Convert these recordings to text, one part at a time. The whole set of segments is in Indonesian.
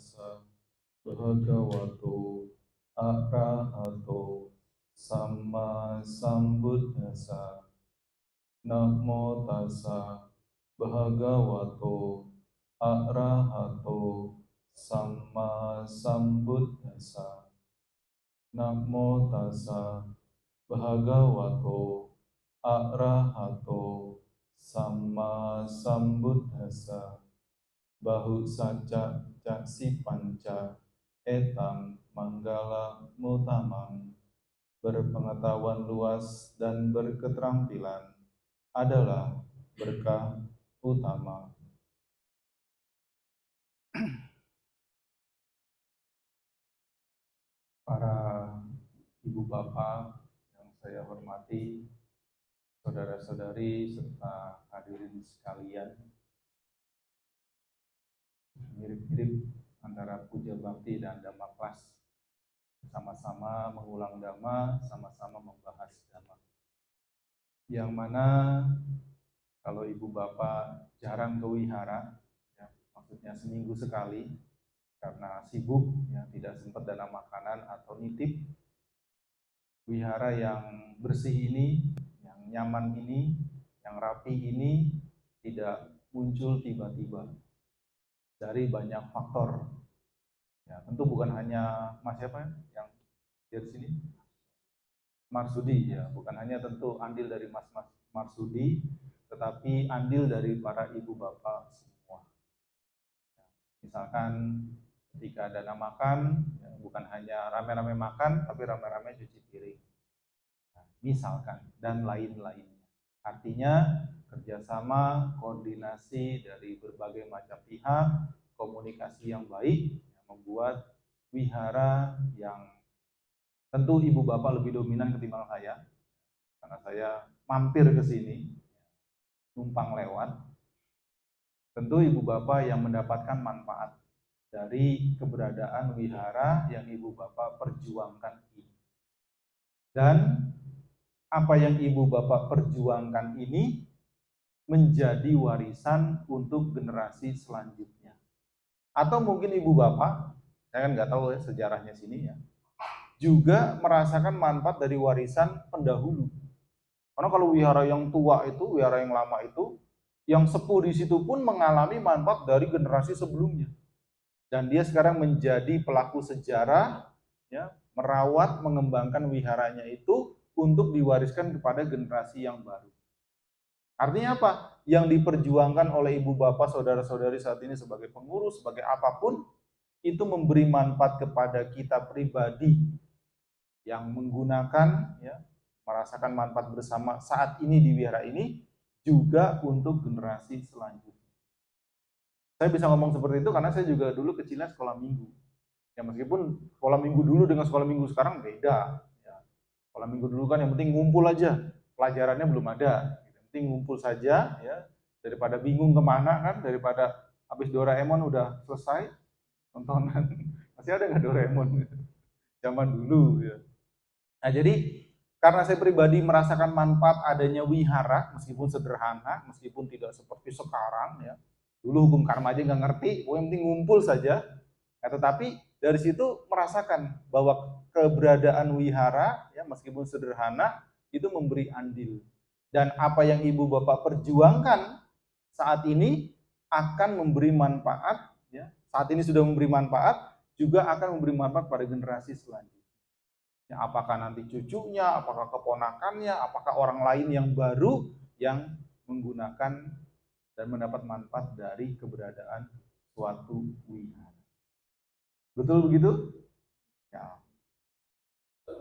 tassa bhagavato arahato samma sambuddhassa. Namo tassa bhagavato arahato samma sambuddhassa. Namo tassa bhagavato arahato samma sambuddhassa. Bahu saca caksi panca etang manggala mutamang. Berpengetahuan luas dan berketerampilan adalah berkah utama. Para ibu bapak yang saya hormati, saudara-saudari serta hadirin sekalian, mirip-mirip antara puja bakti dan dhamma kelas. Sama-sama mengulang dhamma, sama-sama membahas dhamma. Yang mana kalau ibu bapak jarang ke wihara, ya, maksudnya seminggu sekali, karena sibuk, ya, tidak sempat dana makanan atau nitip, wihara yang bersih ini, yang nyaman ini, yang rapi ini tidak muncul tiba-tiba dari banyak faktor. Ya, tentu bukan hanya Mas siapa yang di sini, Marsudi, ya, bukan hanya tentu andil dari Mas Marsudi, tetapi andil dari para ibu bapak semua. Ya, misalkan ketika dana makan, ya, bukan hanya rame-rame makan, tapi rame-rame cuci piring. Nah, misalkan, dan lain-lainnya. Artinya kerjasama, koordinasi dari berbagai macam pihak, komunikasi yang baik, yang membuat wihara yang tentu ibu bapak lebih dominan ketimbang saya, karena saya mampir ke sini, numpang lewat. Tentu ibu bapak yang mendapatkan manfaat dari keberadaan wihara yang ibu bapak perjuangkan ini. Dan apa yang ibu bapak perjuangkan ini menjadi warisan untuk generasi selanjutnya. Atau mungkin ibu bapak, saya kan nggak tahu ya sejarahnya sini ya, juga merasakan manfaat dari warisan pendahulu. Karena kalau wihara yang tua itu, wihara yang lama itu, yang sepuh di situ pun mengalami manfaat dari generasi sebelumnya. Dan dia sekarang menjadi pelaku sejarah, ya, merawat, mengembangkan wiharanya itu untuk diwariskan kepada generasi yang baru. Artinya apa? Yang diperjuangkan oleh ibu bapak, saudara-saudari saat ini sebagai pengurus, sebagai apapun, itu memberi manfaat kepada kita pribadi yang menggunakan, ya, merasakan manfaat bersama saat ini di wihara ini, juga untuk generasi selanjutnya. Saya bisa ngomong seperti itu karena saya juga dulu kecilnya sekolah minggu. Ya meskipun sekolah minggu dulu dengan sekolah minggu sekarang beda. Ya, sekolah minggu dulu kan yang penting ngumpul aja, pelajarannya belum ada. Yang penting ngumpul saja, ya, daripada bingung kemana kan, daripada habis Doraemon udah selesai tontonan. Masih ada nggak Doraemon? Zaman dulu, ya. Nah jadi karena saya pribadi merasakan manfaat adanya wihara, meskipun sederhana, meskipun tidak seperti sekarang, ya. Dulu hukum karma aja nggak ngerti, yang penting ngumpul saja. Nah, tetapi dari situ merasakan bahwa keberadaan wihara, ya, meskipun sederhana, itu memberi andil. Dan apa yang ibu bapak perjuangkan saat ini akan memberi manfaat, ya, saat ini sudah memberi manfaat, juga akan memberi manfaat pada generasi selanjutnya. Ya, apakah nanti cucunya, apakah keponakannya, apakah orang lain yang baru yang menggunakan dan mendapat manfaat dari keberadaan suatu wihara. Betul begitu? Ya.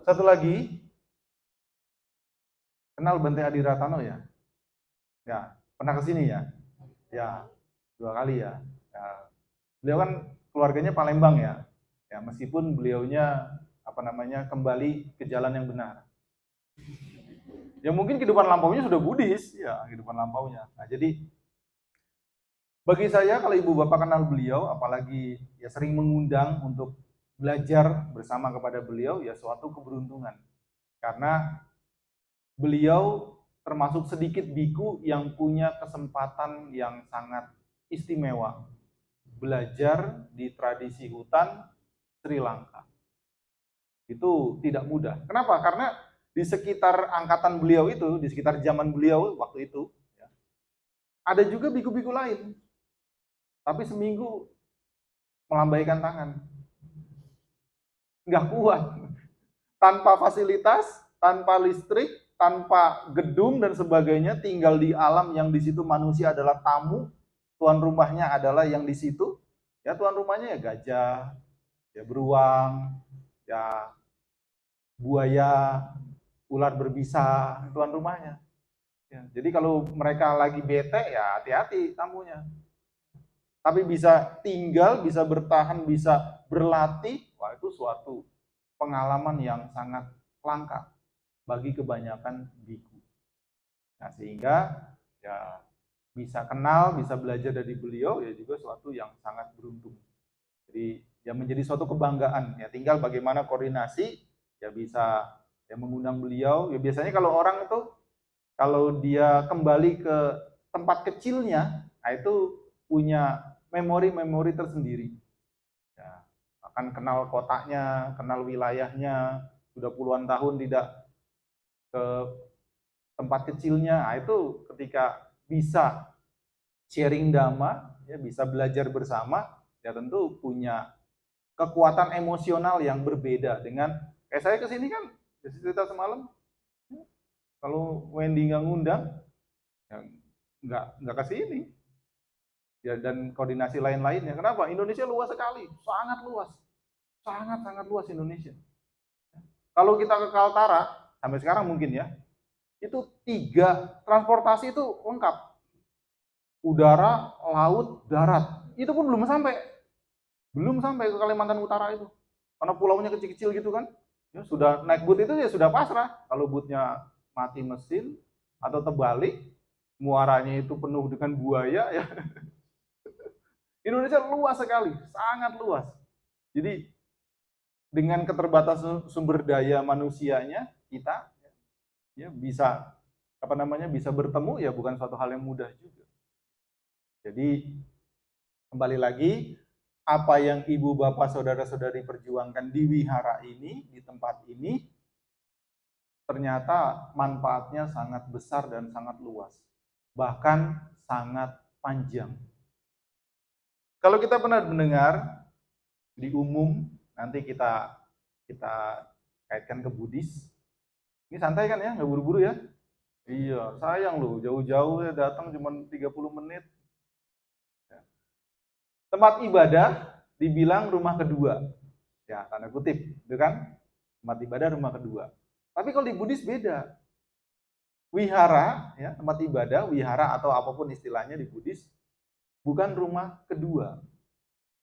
Satu lagi, kenal Bante Adiratano ya? Ya, pernah ke sini ya? Ya, 2 kali ya. Ya. Beliau kan keluarganya Palembang ya. Ya, meskipun beliaunya kembali ke jalan yang benar. Ya mungkin kehidupan lampaunya sudah Buddhis, ya kehidupan lampaunya. Nah jadi bagi saya kalau ibu bapak kenal beliau, apalagi ya sering mengundang untuk belajar bersama kepada beliau, ya suatu keberuntungan. Karena beliau termasuk sedikit biku yang punya kesempatan yang sangat istimewa. belajar di tradisi hutan Sri Lanka. Itu tidak mudah. Kenapa? Karena di sekitar angkatan beliau itu, di sekitar zaman beliau waktu itu, ya, ada juga biku-biku lain. Tapi seminggu melambaikan tangan. Nggak kuat. Tanpa fasilitas, tanpa listrik, tanpa gedung dan sebagainya, tinggal di alam yang di situ manusia adalah tamu, tuan rumahnya adalah yang di situ. Ya tuan rumahnya ya gajah, ya beruang, ya buaya, ular berbisa, tuan rumahnya. Ya, jadi kalau mereka lagi bete ya hati-hati tamunya. Tapi bisa tinggal, bisa bertahan, bisa berlatih, wah itu suatu pengalaman yang sangat langka bagi kebanyakan biku. Nah sehingga ya bisa kenal, bisa belajar dari beliau ya juga suatu yang sangat beruntung. Jadi ya menjadi suatu kebanggaan. Ya tinggal bagaimana koordinasi ya bisa ya mengundang beliau. Ya biasanya kalau orang itu kalau dia kembali ke tempat kecilnya, nah itu punya memori-memori tersendiri. Ya, akan kenal kotanya, kenal wilayahnya, sudah puluhan tahun tidak ke tempat kecilnya. Nah, itu ketika bisa sharing dhamma, ya bisa belajar bersama, ya tentu punya kekuatan emosional yang berbeda dengan kayak saya kesini kan cerita semalam, kalau Wendy nggak ngundang, ya nggak kesini. Ya dan koordinasi lain-lainnya. Kenapa? Indonesia luas sekali, sangat luas, sangat luas Indonesia. Kalau kita ke Kaltara sampai sekarang mungkin ya, itu 3 transportasi itu lengkap, udara, laut, darat. Itu pun belum sampai ke Kalimantan Utara itu, karena pulaunya kecil-kecil gitu kan. Ya, sudah naik boot itu ya sudah pasrah. Kalau bootnya mati mesin atau terbalik, muaranya itu penuh dengan buaya ya. Indonesia luas sekali, sangat luas. Jadi dengan keterbatasan sumber daya manusianya, kita ya bisa bisa bertemu ya bukan suatu hal yang mudah juga. Jadi kembali lagi, apa yang ibu bapak saudara-saudari perjuangkan di wihara ini, di tempat ini, ternyata manfaatnya sangat besar dan sangat luas, bahkan sangat panjang. Kalau kita pernah mendengar di umum, nanti kita kaitkan ke Buddhis. Ini santai kan ya, nggak buru-buru ya? Iya, sayang loh, jauh-jauh ya datang cuma 30 menit. Tempat ibadah dibilang rumah kedua. Ya, tanda kutip, itu kan? Tempat ibadah rumah kedua. Tapi kalau di Buddhis beda. Wihara, ya, tempat ibadah, wihara atau apapun istilahnya di Buddhis, bukan rumah kedua,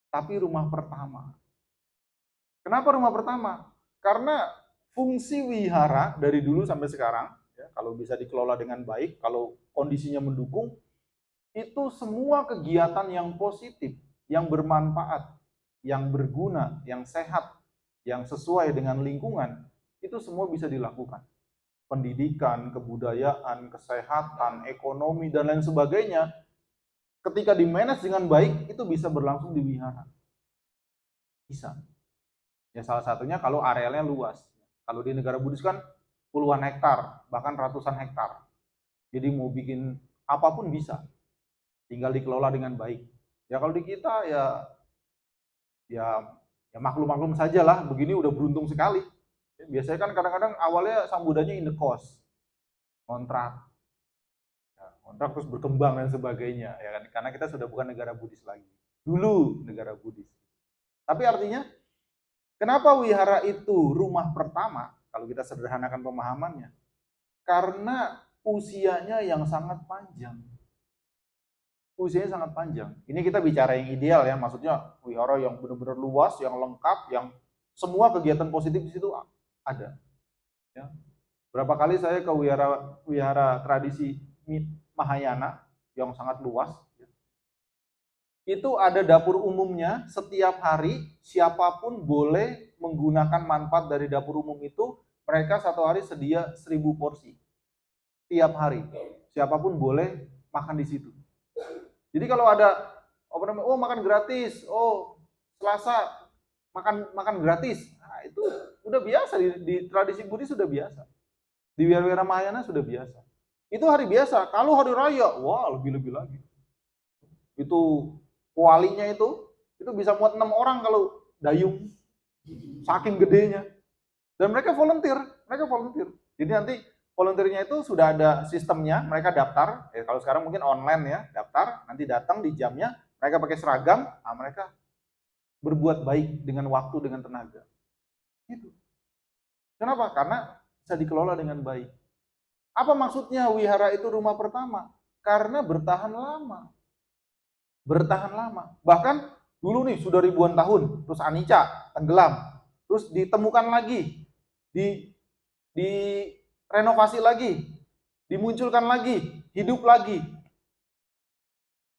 tapi rumah pertama. Kenapa rumah pertama? Karena fungsi wihara dari dulu sampai sekarang, ya, kalau bisa dikelola dengan baik, kalau kondisinya mendukung, itu semua kegiatan yang positif, yang bermanfaat, yang berguna, yang sehat, yang sesuai dengan lingkungan, itu semua bisa dilakukan. Pendidikan, kebudayaan, kesehatan, ekonomi, dan lain sebagainya, ketika di-manage dengan baik, itu bisa berlangsung di wihara. Bisa. Ya salah satunya kalau arealnya luas. Kalau di negara Buddhis kan puluhan hektar, bahkan ratusan hektar. Jadi mau bikin apapun bisa. Tinggal dikelola dengan baik. Ya kalau di kita ya maklum-maklum saja lah, begini udah beruntung sekali. Biasanya kan kadang-kadang awalnya sambudannya in the cost, kontrak, ya, kontrak terus berkembang dan sebagainya, ya kan? Karena kita sudah bukan negara Buddhis lagi. Dulu negara Buddhis. Tapi artinya, kenapa wihara itu rumah pertama? Kalau kita sederhanakan pemahamannya, karena usianya yang sangat panjang. Usianya sangat panjang. Ini kita bicara yang ideal ya, maksudnya wihara yang benar-benar luas, yang lengkap, yang semua kegiatan positif di situ ada. Ya. Berapa kali saya ke wihara tradisi Mahayana yang sangat luas, ya. Itu ada dapur umumnya, setiap hari siapapun boleh menggunakan manfaat dari dapur umum itu, mereka satu hari sedia 1000 porsi. Tiap hari, siapapun boleh makan di situ. Jadi kalau ada Oh makan gratis, oh Selasa makan gratis. Nah, itu udah biasa di tradisi Buddhis sudah biasa. Di Wira-Wira Mahayana sudah biasa. Itu hari biasa. Kalau hari raya, wah lebih-lebih lagi. Itu kualinya itu bisa muat 6 orang kalau dayung. Saking gedenya. Dan mereka volunteer. Jadi nanti volunteernya itu sudah ada sistemnya, mereka daftar. Kalau sekarang mungkin online ya, daftar, nanti datang di jamnya, mereka pakai seragam, nah mereka berbuat baik dengan waktu, dengan tenaga. Gitu. Kenapa? Karena bisa dikelola dengan baik. Apa maksudnya wihara itu rumah pertama? Karena bertahan lama. Bahkan dulu nih sudah ribuan tahun, terus anicca, tenggelam, terus ditemukan lagi, direnovasi lagi, dimunculkan lagi, hidup lagi.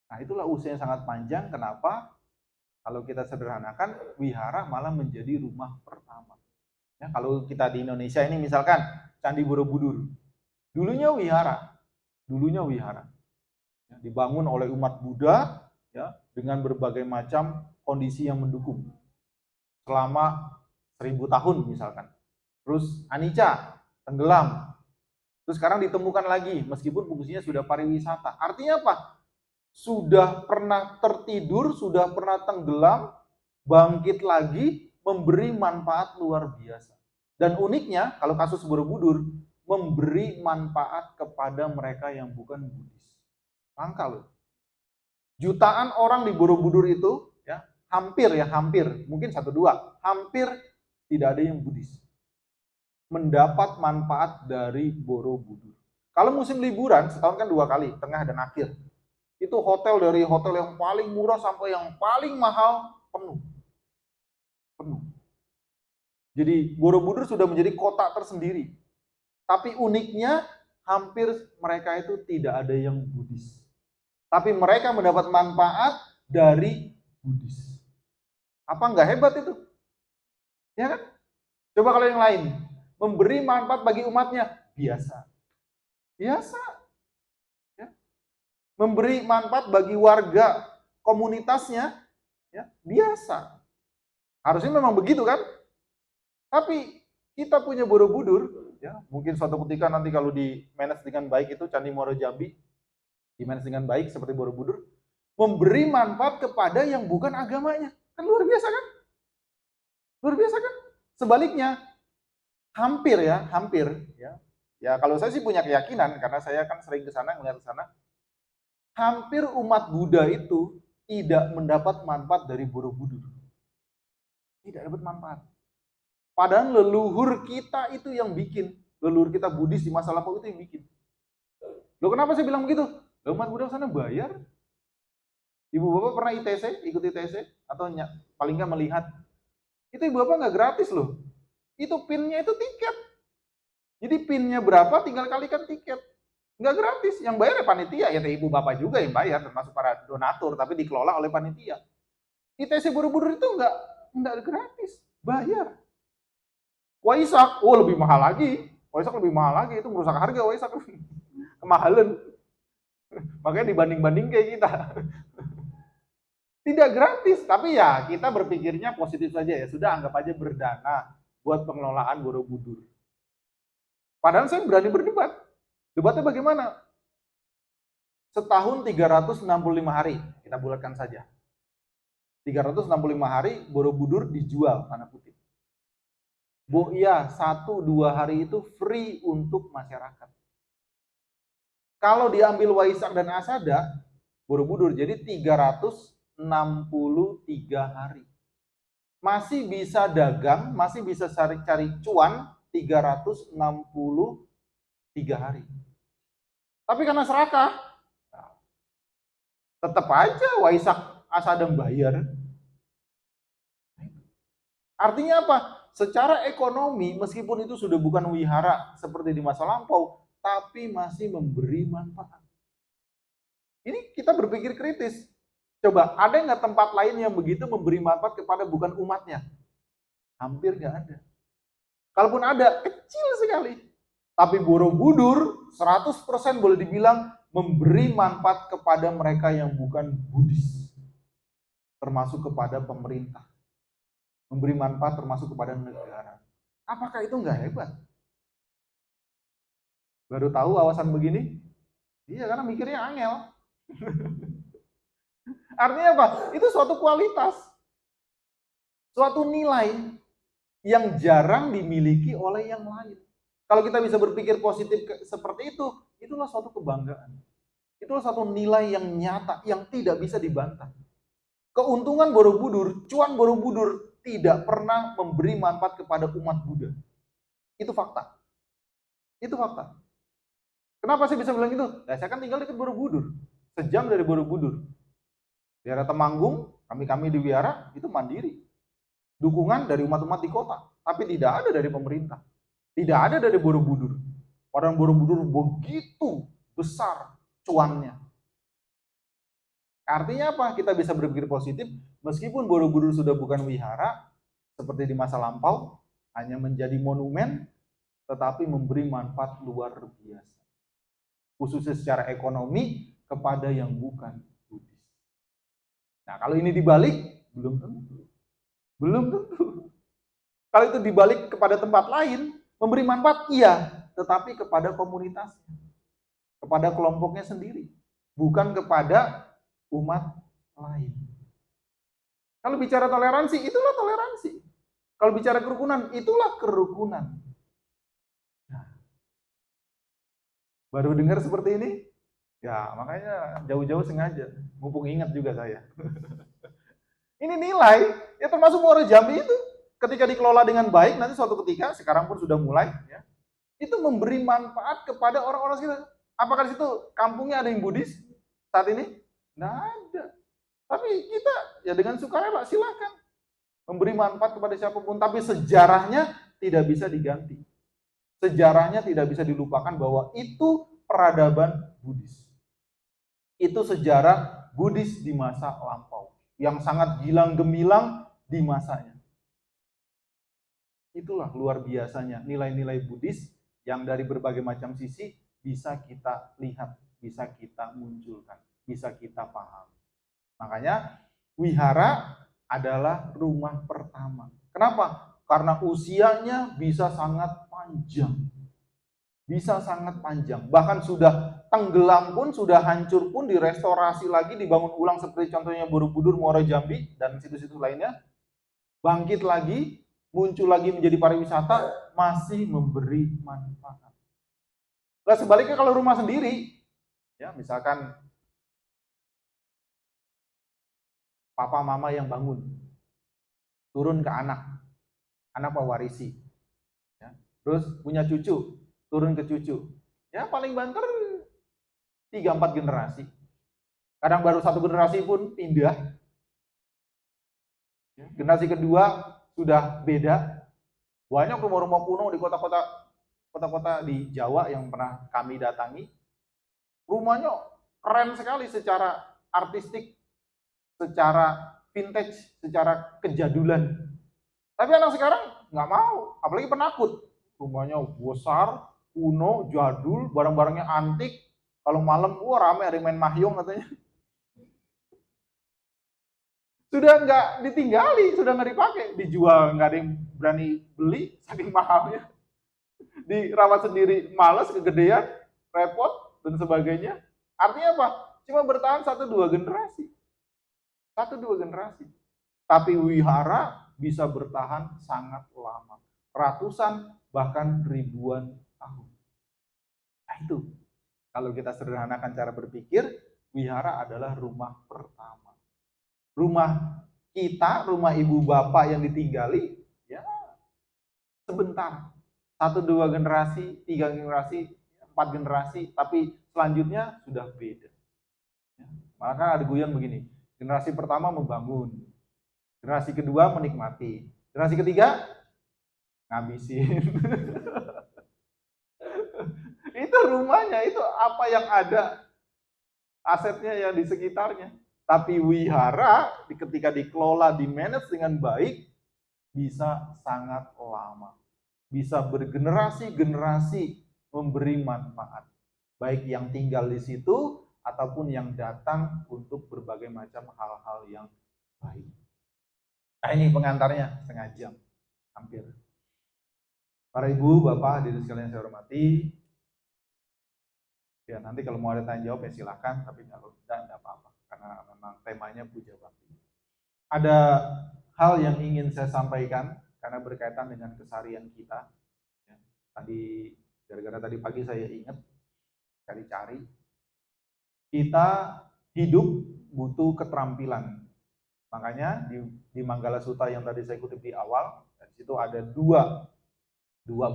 Nah, itulah usia yang sangat panjang. Kenapa? Kalau kita sederhanakan, wihara malah menjadi rumah pertama. Ya, kalau kita di Indonesia ini misalkan Candi Borobudur, dulunya wihara. Ya, dibangun oleh umat Buddha ya, dengan berbagai macam kondisi yang mendukung selama 1000 tahun misalkan. Terus anicca, tenggelam. Terus sekarang ditemukan lagi, meskipun fungsinya sudah pariwisata. Artinya apa? Sudah pernah tertidur, sudah pernah tenggelam, bangkit lagi, memberi manfaat luar biasa. Dan uniknya, kalau kasus Borobudur, memberi manfaat kepada mereka yang bukan Buddhis. Langka loh. Jutaan orang di Borobudur itu, ya hampir, mungkin 1-2, hampir tidak ada yang Buddhis. Mendapat manfaat dari Borobudur. Kalau musim liburan, setahun kan 2 kali, tengah dan akhir. Itu hotel dari hotel yang paling murah sampai yang paling mahal penuh. Jadi Borobudur sudah menjadi kota tersendiri. Tapi uniknya hampir mereka itu tidak ada yang Buddhis. Tapi mereka mendapat manfaat dari Buddhis. Apa enggak hebat itu? Ya kan? Coba kalau yang lain, memberi manfaat bagi umatnya, biasa. Ya. Memberi manfaat bagi warga komunitasnya, ya biasa. Harusnya memang begitu kan? Tapi kita punya Borobudur, ya mungkin suatu ketika nanti kalau di manage dengan baik itu Candi Muaro Jambi, di manage dengan baik seperti Borobudur, memberi manfaat kepada yang bukan agamanya, kan luar biasa kan? Sebaliknya, hampir ya. Ya kalau saya sih punya keyakinan karena saya kan sering ke sana, melihat ke sana. Hampir umat Buddha itu tidak mendapat manfaat dari Borobudur. Tidak dapat manfaat. Padahal leluhur kita itu yang bikin. Leluhur kita Buddhis di masa lampau itu yang bikin. Loh kenapa saya bilang begitu? Loh umat Buddha sana bayar. Ibu bapak pernah ikut ITC? Atau paling nggak melihat. Itu ibu bapak nggak gratis loh. Itu pinnya itu tiket. Jadi pinnya berapa tinggal kalikan tiket. Nggak gratis, yang bayar ya panitia, ya ibu bapak juga yang bayar, termasuk para donatur, tapi dikelola oleh panitia. ITC Borobudur itu nggak gratis, bayar. Waisak, lebih mahal lagi. Itu merusak harga Waisak. Kemahalan. Makanya dibanding-banding kayak kita. Tidak gratis, tapi ya kita berpikirnya positif saja ya, sudah anggap aja berdana buat pengelolaan Borobudur. Padahal saya berani berdebat. Debatnya bagaimana? Setahun 365 hari, kita bulatkan saja. 365 hari Borobudur dijual tanah putih. Iya, 1-2 hari itu free untuk masyarakat. Kalau diambil Waisak dan Asada, Borobudur jadi 363 hari. Masih bisa dagang, masih bisa cari cuan 363 hari. Tapi karena serakah, tetap aja Waisak Asada bayar. Artinya apa? Secara ekonomi, meskipun itu sudah bukan wihara seperti di masa lampau, tapi masih memberi manfaat. Ini kita berpikir kritis. Coba, ada nggak tempat lain yang begitu memberi manfaat kepada bukan umatnya? Hampir nggak ada. Kalaupun ada, kecil sekali. Tapi Borobudur 100% boleh dibilang memberi manfaat kepada mereka yang bukan Buddhis. termasuk kepada pemerintah. Memberi manfaat termasuk kepada negara. Apakah itu nggak hebat? Baru tahu awasan begini? Iya, karena mikirnya angel. Artinya apa? Itu suatu kualitas. Suatu nilai yang jarang dimiliki oleh yang lain. Kalau kita bisa berpikir positif seperti itu, itulah suatu kebanggaan. Itulah suatu nilai yang nyata, yang tidak bisa dibantah. Keuntungan Borobudur, cuan Borobudur tidak pernah memberi manfaat kepada umat Buddha. Itu fakta. Itu fakta. Kenapa saya bisa bilang itu? Nah, saya kan tinggal dekat Borobudur. Sejam dari Borobudur. Daerah Temanggung, kami di wihara, itu mandiri. Dukungan dari umat-umat di kota. Tapi tidak ada dari pemerintah. Tidak ada dari Borobudur. Padahal Borobudur begitu besar cuannya. Artinya apa? Kita bisa berpikir positif, meskipun Borobudur sudah bukan wihara, seperti di masa lampau, hanya menjadi monumen, tetapi memberi manfaat luar biasa. Khususnya secara ekonomi, kepada yang bukan Buddhis. Nah, kalau ini dibalik, belum tentu. Belum tentu. Kalau itu dibalik kepada tempat lain, memberi manfaat, iya, tetapi kepada komunitasnya, kepada kelompoknya sendiri, bukan kepada umat lain. Kalau bicara toleransi, itulah toleransi. Kalau bicara kerukunan, itulah kerukunan. Nah, baru dengar seperti ini? Ya, makanya jauh-jauh sengaja. Mumpung ingat juga saya. Ini nilai, ya termasuk Muara Jambi itu. Ketika dikelola dengan baik, nanti suatu ketika, sekarang pun sudah mulai, ya, itu memberi manfaat kepada orang-orang sekitar. Apakah di situ kampungnya ada yang Buddhis saat ini? Nggak ada. Tapi kita ya dengan sukarela silakan memberi manfaat kepada siapapun. Tapi sejarahnya tidak bisa diganti. Sejarahnya tidak bisa dilupakan bahwa itu peradaban Buddhis. Itu sejarah Buddhis di masa lampau yang sangat gilang gemilang di masanya. Itulah luar biasanya nilai-nilai Buddhis yang dari berbagai macam sisi bisa kita lihat, bisa kita munculkan, bisa kita paham. Makanya wihara adalah rumah pertama. Kenapa? Karena usianya bisa sangat panjang. Bisa sangat panjang. Bahkan sudah tenggelam pun, sudah hancur pun, direstorasi lagi, dibangun ulang seperti contohnya Borobudur, Muara Jambi, dan situs-situs lainnya. Bangkit lagi, muncul lagi menjadi pariwisata, masih memberi manfaat. Nah, sebaliknya kalau rumah sendiri, ya misalkan papa mama yang bangun, turun ke anak pewarisi, ya. Terus punya cucu, turun ke cucu, ya paling banter 3-4 generasi. Kadang baru 1 generasi pun pindah. Generasi kedua sudah beda. Banyak rumah-rumah kuno di kota-kota di Jawa yang pernah kami datangi. Rumahnya keren sekali secara artistik, secara vintage, secara kejadulan. Tapi anak sekarang nggak mau, apalagi penakut. Rumahnya besar, kuno, jadul, barang-barangnya antik. Kalau malam, wah rame, ada yang main mahjong katanya. Sudah nggak ditinggali, sudah nggak dipakai, dijual, nggak ada yang berani beli, saking mahalnya. Dirawat sendiri, males, kegedean, repot, dan sebagainya. Artinya apa? Cuma bertahan 1-2 generasi. 1-2 generasi. Tapi wihara bisa bertahan sangat lama. Ratusan, bahkan ribuan tahun. Nah itu, kalau kita sederhanakan cara berpikir, wihara adalah rumah pertama. Rumah kita, rumah ibu bapak yang ditinggali, ya sebentar. 1-2 generasi, 3 generasi, 4 generasi, tapi selanjutnya sudah beda. Maka ada goyang begini, generasi pertama membangun, generasi kedua menikmati, generasi ketiga ngabisin. Itu rumahnya, itu apa yang ada, asetnya yang di sekitarnya. Tapi wihara ketika dikelola, dimanage dengan baik, bisa sangat lama. Bisa bergenerasi-generasi memberi manfaat. Baik yang tinggal di situ, ataupun yang datang untuk berbagai macam hal-hal yang baik. Nah ini pengantarnya setengah jam, hampir. Para ibu, bapak, hadirin sekalian saya hormati. Ya nanti kalau mau ada tanya jawab ya silakan, tapi kalau tidak apa-apa, karena memang temanya puja bakti. Ada hal yang ingin saya sampaikan karena berkaitan dengan keseharian kita. Ya, tadi gara-gara tadi pagi saya ingat cari-cari, kita hidup butuh keterampilan. Makanya di Manggala Sutta yang tadi saya kutip di awal, di situ ada dua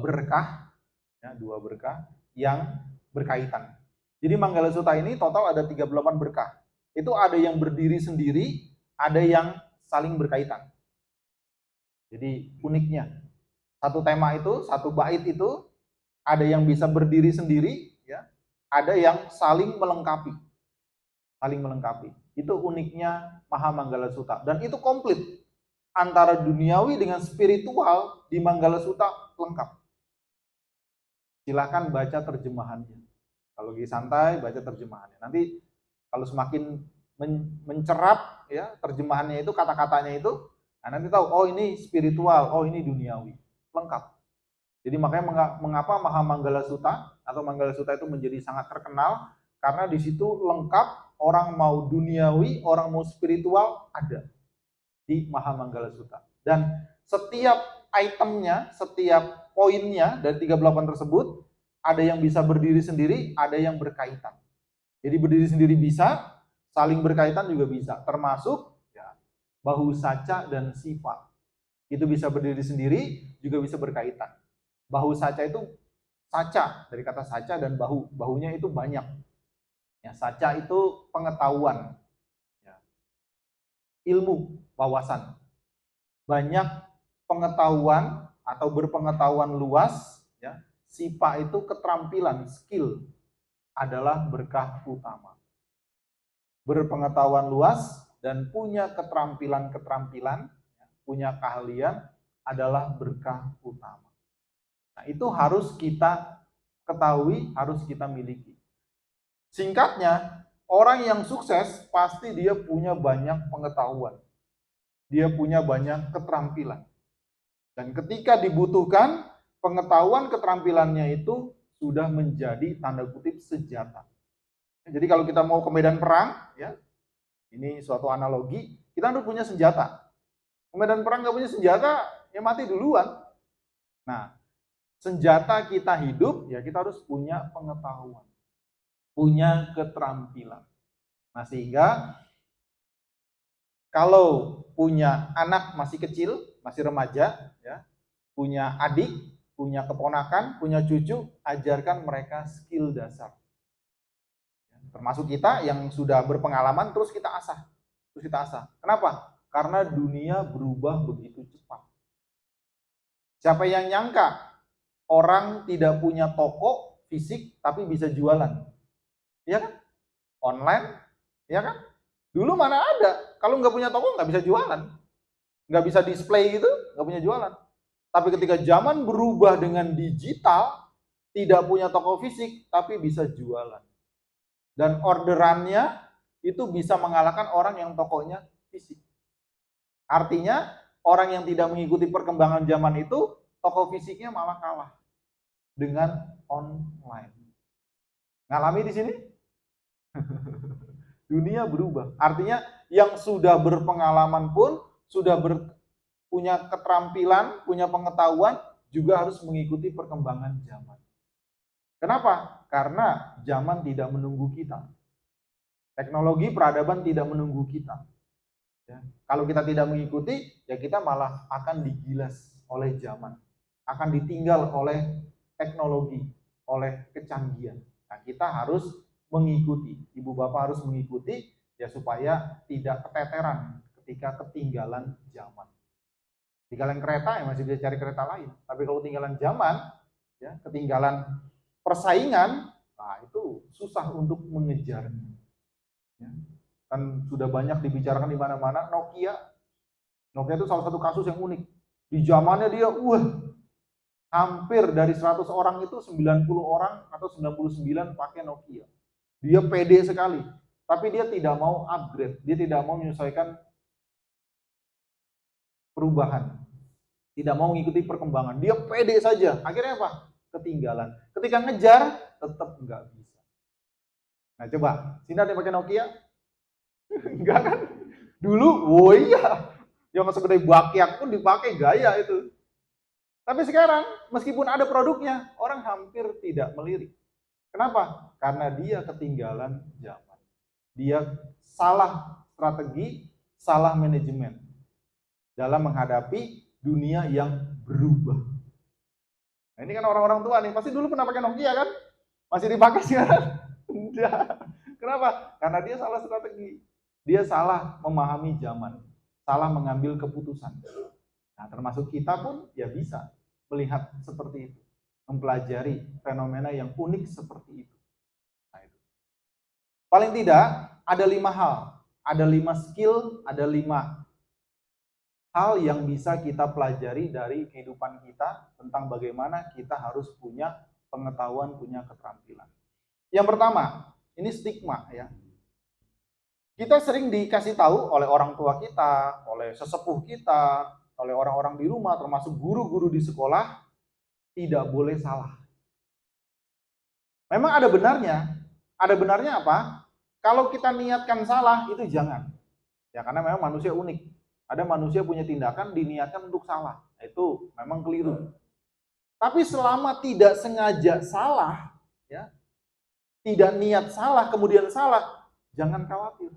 berkah, ya, dua berkah yang berkaitan. Jadi Manggala Sutta ini total ada 38 berkah. Itu ada yang berdiri sendiri, ada yang saling berkaitan. Jadi uniknya, satu tema itu, satu bait itu, ada yang bisa berdiri sendiri, ya, ada yang saling melengkapi. Saling melengkapi. Itu uniknya Mahamanggala Sutta. Dan itu komplit. Antara duniawi dengan spiritual di Manggala Sutta lengkap. Silahkan baca terjemahannya. Kalau lagi santai, baca terjemahannya. Nanti kalau semakin mencerap ya terjemahannya itu, kata-katanya itu, nah nanti tahu, oh ini spiritual, oh ini duniawi. Lengkap. Jadi makanya mengapa Mahamanggala Sutta atau Manggala Sutta itu menjadi sangat terkenal, karena di situ lengkap, orang mau duniawi, orang mau spiritual, ada di Mahamanggala Sutta. Dan setiap itemnya, setiap poinnya dari 38 tersebut, ada yang bisa berdiri sendiri, ada yang berkaitan. Jadi berdiri sendiri bisa, saling berkaitan juga bisa, termasuk ya, bahu saca dan sifat. Itu bisa berdiri sendiri, juga bisa berkaitan. Bahu saca itu saca, dari kata saca, dan bahunya itu banyak. Ya, saca itu pengetahuan, ya, ilmu, wawasan. Banyak pengetahuan atau berpengetahuan luas, ya. Sipa itu keterampilan, skill, adalah berkah utama. Berpengetahuan luas dan punya keterampilan-keterampilan, punya keahlian adalah berkah utama. Nah, itu harus kita ketahui, harus kita miliki. Singkatnya, orang yang sukses pasti dia punya banyak pengetahuan. Dia punya banyak keterampilan. Dan ketika dibutuhkan, pengetahuan keterampilannya itu sudah menjadi tanda kutip senjata. Jadi kalau kita mau ke medan perang, ya, ini suatu analogi, kita harus punya senjata. Ke medan perang nggak punya senjata, ya mati duluan. Nah, senjata kita hidup, ya kita harus punya pengetahuan, punya keterampilan. Nah, sehingga kalau punya anak masih kecil, masih remaja, ya, punya adik, punya keponakan, punya cucu, ajarkan mereka skill dasar. Termasuk kita yang sudah berpengalaman, terus kita asah. Kenapa? Karena dunia berubah begitu cepat. Siapa yang nyangka orang tidak punya toko fisik tapi bisa jualan? Iya kan? Online, ya kan? Dulu mana ada? Kalau nggak punya toko nggak bisa jualan. Nggak bisa display gitu, nggak punya jualan. Tapi ketika zaman berubah dengan digital, tidak punya toko fisik, tapi bisa jualan. Dan orderannya itu bisa mengalahkan orang yang tokonya fisik. Artinya, orang yang tidak mengikuti perkembangan zaman itu, toko fisiknya malah kalah dengan online. Ngalami di sini? Dunia berubah. Artinya, yang sudah berpengalaman pun, sudah punya keterampilan, punya pengetahuan, juga harus mengikuti perkembangan zaman. Kenapa? Karena zaman tidak menunggu kita. Teknologi peradaban tidak menunggu kita. Ya. Kalau kita tidak mengikuti, ya kita malah akan digilas oleh zaman. Akan ditinggal oleh teknologi, oleh kecanggihan. Nah, kita harus mengikuti. Ibu bapak harus mengikuti, ya supaya tidak keteteran ketika ketinggalan zaman. Ketinggalan kereta ya masih bisa cari kereta lain. Tapi kalau ketinggalan zaman, ya ketinggalan persaingan, nah itu susah untuk mengejarnya. Ya. Kan sudah banyak dibicarakan di mana-mana. Nokia itu salah satu kasus yang unik. Di zamannya dia, hampir dari 100 orang itu 90 orang atau 99 pakai Nokia. Dia pede sekali. Tapi dia tidak mau upgrade, dia tidak mau menyesuaikan perubahan, tidak mau mengikuti perkembangan. Dia pede saja. Akhirnya apa? Ketinggalan. Ketika ngejar, tetap nggak bisa. Nah coba, sini ada yang pakai Nokia? Enggak kan? Dulu, oh iya, yang segede bakiak pun dipakai gaya itu. Tapi sekarang, meskipun ada produknya, orang hampir tidak melirik. Kenapa? Karena dia ketinggalan zaman. Dia salah strategi, salah manajemen dalam menghadapi dunia yang berubah. Nah, ini kan orang-orang tua nih, pasti dulu pernah pakai Nokia kan? Masih dipakai sekarang? Enggak. Kenapa? Karena dia salah strategi. Dia salah memahami zaman, salah mengambil keputusan. Nah, termasuk kita pun ya bisa melihat seperti itu, mempelajari fenomena yang unik seperti itu. Nah, itu. Paling tidak ada 5 hal, ada 5 skill, ada 5 hal yang bisa kita pelajari dari kehidupan kita tentang bagaimana kita harus punya pengetahuan, punya keterampilan. Yang pertama, ini stigma ya. Kita sering dikasih tahu oleh orang tua kita, oleh sesepuh kita, oleh orang-orang di rumah, termasuk guru-guru di sekolah, tidak boleh salah. Memang ada benarnya. Ada benarnya apa? Kalau kita niatkan salah, itu jangan. Ya karena memang manusia unik. Ada manusia punya tindakan diniatkan untuk salah. Itu memang keliru. Tapi selama tidak sengaja salah, ya, tidak niat salah, kemudian salah, jangan khawatir.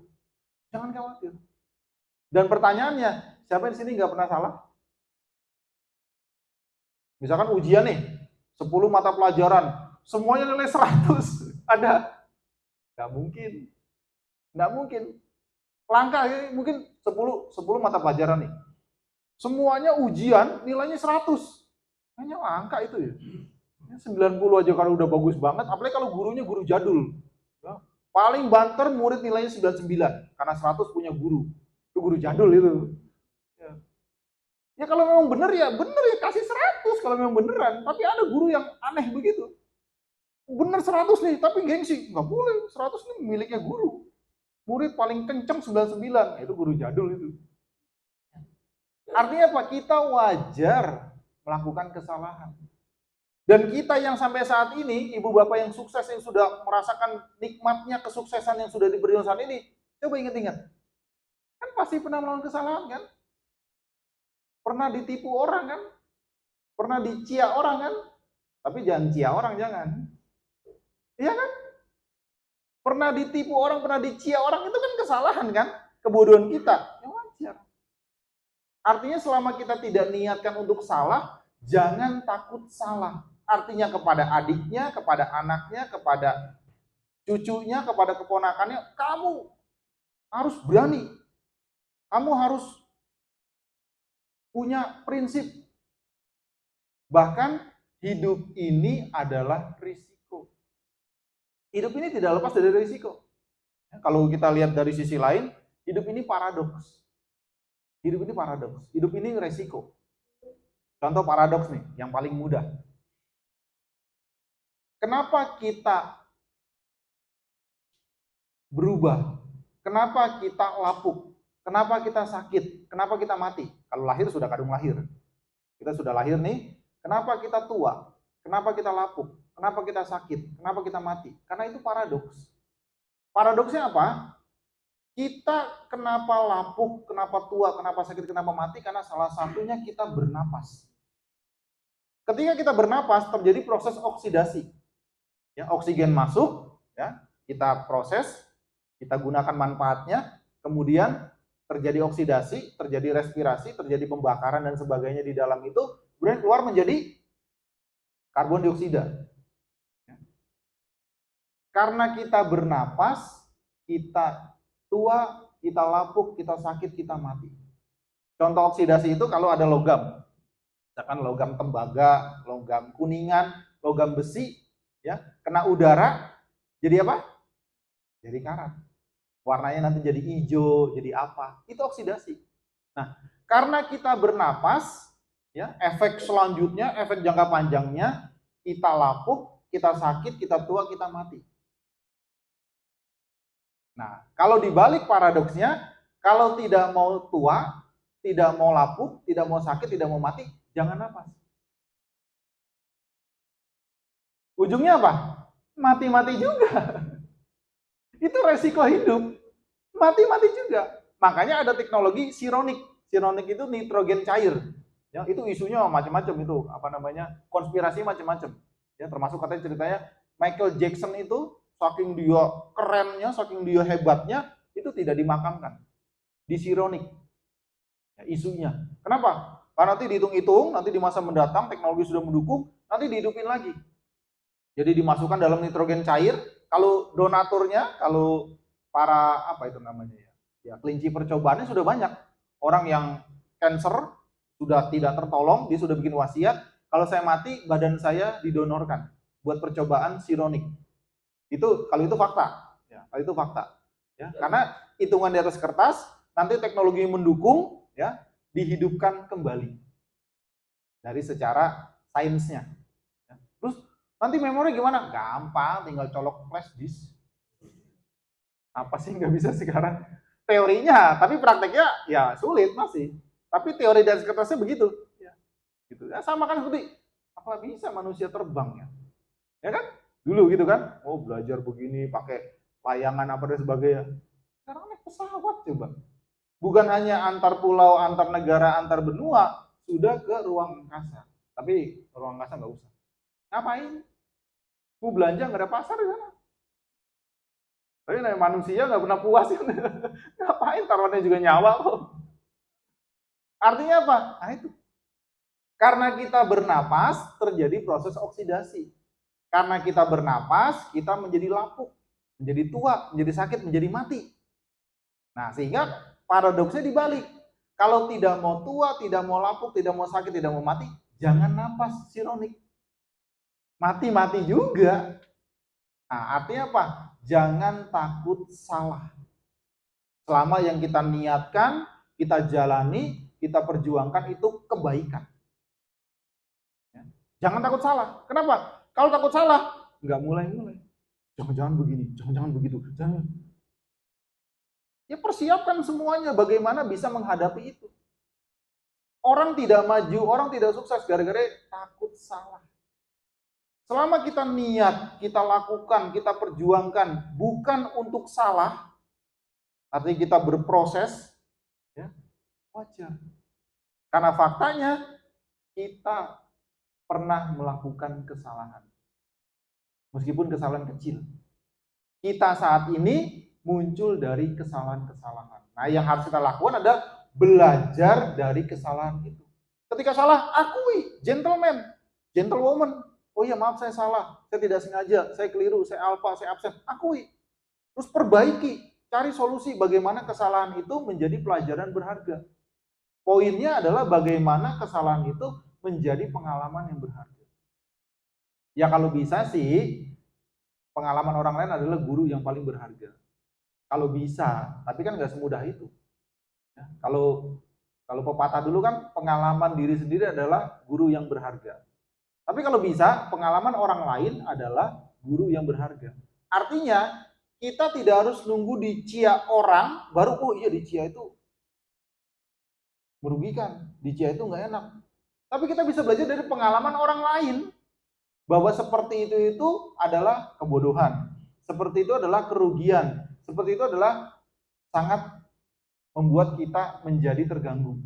Jangan khawatir. Dan pertanyaannya, siapa di sini nggak pernah salah? Misalkan ujian nih, 10 mata pelajaran, semuanya nilai 100. Ada? Nggak mungkin. Nggak mungkin. Langkah ini mungkin 10 mata pelajaran nih. Semuanya ujian nilainya 100. Hanya langka itu ya. 90 aja kalau udah bagus banget, apalagi kalau gurunya guru jadul. Ya. Paling banter murid nilainya 99 karena 100 punya guru. Itu guru jadul itu. Ya kalau memang bener ya kasih 100 kalau memang beneran. Tapi ada guru yang aneh begitu. Bener 100 nih, tapi gengsi. Nggak boleh, 100 nih miliknya guru. Murid paling kenceng 99, itu guru jadul itu. Artinya apa? Kita wajar melakukan kesalahan. Dan kita yang sampai saat ini, ibu bapak yang sukses, yang sudah merasakan nikmatnya kesuksesan yang sudah diberi saat ini, coba ingat-ingat. Kan pasti pernah melakukan kesalahan kan? Pernah ditipu orang kan? Pernah dicia orang kan? Tapi jangan cia orang, jangan. Iya kan? Pernah ditipu orang, pernah dicia orang, itu kan kesalahan kan? Kebodohan kita. Ya wajar. Artinya selama kita tidak niatkan untuk salah, jangan takut salah. Artinya kepada adiknya, kepada anaknya, kepada cucunya, kepada keponakannya, kamu harus berani. Kamu harus punya prinsip. Bahkan hidup ini adalah risiko. Hidup ini tidak lepas dari risiko. Kalau kita lihat dari sisi lain, hidup ini paradoks. Hidup ini paradoks. Hidup ini resiko. Contoh paradoks nih, yang paling mudah. Kenapa kita berubah? Kenapa kita lapuk? Kenapa kita sakit? Kenapa kita mati? Kalau lahir sudah kadung lahir. Kita sudah lahir nih, kenapa kita tua? Kenapa kita lapuk? Kenapa kita sakit? Kenapa kita mati? Karena itu paradoks. Paradoksnya apa? Kita kenapa lapuk, kenapa tua, kenapa sakit, kenapa mati? Karena salah satunya kita bernapas. Ketika kita bernapas, terjadi proses oksidasi. Ya, oksigen masuk, ya, kita proses, kita gunakan manfaatnya, kemudian terjadi oksidasi, terjadi respirasi, terjadi pembakaran dan sebagainya di dalam itu, kemudian keluar menjadi karbon dioksida. Karena kita bernapas, kita tua, kita lapuk, kita sakit, kita mati. Contoh oksidasi itu kalau ada logam, misalkan logam tembaga, logam kuningan, logam besi, ya, kena udara, jadi apa? Jadi karat. Warnanya nanti jadi hijau, jadi apa? Itu oksidasi. Nah, karena kita bernapas, ya, efek selanjutnya, efek jangka panjangnya, kita lapuk, kita sakit, kita tua, kita mati. Nah, kalau dibalik paradoksnya, kalau tidak mau tua, tidak mau lapuk, tidak mau sakit, tidak mau mati, jangan napas. Ujungnya apa? Mati-mati juga. Itu resiko hidup. Mati-mati juga. Makanya ada teknologi sironik. Sironik itu nitrogen cair. Ya, itu isunya macam-macam itu, apa namanya? Konspirasi macam-macam. Ya, termasuk katanya ceritanya Michael Jackson itu saking dia kerennya, saking dia hebatnya, itu tidak dimakamkan. Disironik. Ya, isunya. Kenapa? Karena nanti dihitung-hitung, nanti di masa mendatang teknologi sudah mendukung, nanti dihidupin lagi. Jadi dimasukkan dalam nitrogen cair. Kalau donaturnya, kalau para apa itu namanya ya, ya kelinci percobaannya sudah banyak. Orang yang cancer sudah tidak tertolong, dia sudah bikin wasiat, kalau saya mati badan saya didonorkan buat percobaan sironik. Itu kalau itu fakta, ya, kalau itu fakta. Ya, karena hitungan di atas kertas, nanti teknologi mendukung, ya, dihidupkan kembali dari secara sainsnya. Ya. Terus nanti memori gimana? Gampang, tinggal colok flash disk. Apa sih nggak bisa sekarang? Teorinya, tapi prakteknya ya sulit masih. Tapi teori dan kertasnya begitu. Ya, gitu. Ya, sama kan seperti apa bisa manusia terbang ya? Ya kan? Dulu gitu kan? Oh belajar begini, pakai layangan apa dan sebagainya. Sekarang naik pesawat coba. Bukan hanya antar pulau, antar negara, antar benua, sudah ke ruang angkasa. Tapi ruang angkasa nggak usah. Ngapain? Mau belanja nggak ada pasar di sana. Tapi manusia nggak pernah puas kan. Ngapain taruhannya juga nyawa kok. Artinya apa? Nah itu. Karena kita bernapas terjadi proses oksidasi. Karena kita bernapas, kita menjadi lapuk, menjadi tua, menjadi sakit, menjadi mati. Nah, sehingga paradoksnya dibalik. Kalau tidak mau tua, tidak mau lapuk, tidak mau sakit, tidak mau mati, jangan napas sironik. Mati-mati juga. Nah, artinya apa? Jangan takut salah. Selama yang kita niatkan, kita jalani, kita perjuangkan itu kebaikan. Jangan takut salah. Kenapa? Kalau takut salah, nggak mulai-mulai. Jangan-jangan begini, jangan-jangan begitu. Jangan. Ya persiapkan semuanya bagaimana bisa menghadapi itu. Orang tidak maju, orang tidak sukses gara-gara takut salah. Selama kita niat, kita lakukan, kita perjuangkan bukan untuk salah, artinya kita berproses, ya, wajar. Karena faktanya kita pernah melakukan kesalahan. Meskipun kesalahan kecil. Kita saat ini muncul dari kesalahan-kesalahan. Nah, yang harus kita lakukan adalah belajar dari kesalahan itu. Ketika salah, akui, gentleman, gentlewoman. Oh iya, maaf saya salah, saya tidak sengaja, saya keliru, saya alfa, saya absen. Akui. Terus perbaiki, cari solusi bagaimana kesalahan itu menjadi pelajaran berharga. Poinnya adalah bagaimana kesalahan itu menjadi pengalaman yang berharga. Ya kalau bisa sih, pengalaman orang lain adalah guru yang paling berharga. Kalau bisa, tapi kan nggak semudah itu. Ya, kalau pepatah dulu kan pengalaman diri sendiri adalah guru yang berharga. Tapi kalau bisa, pengalaman orang lain adalah guru yang berharga. Artinya, kita tidak harus nunggu dicia orang, baru, oh iya dicia itu merugikan, dicia itu nggak enak. Tapi kita bisa belajar dari pengalaman orang lain, bahwa seperti itu adalah kebodohan, seperti itu adalah kerugian, seperti itu adalah sangat membuat kita menjadi terganggu.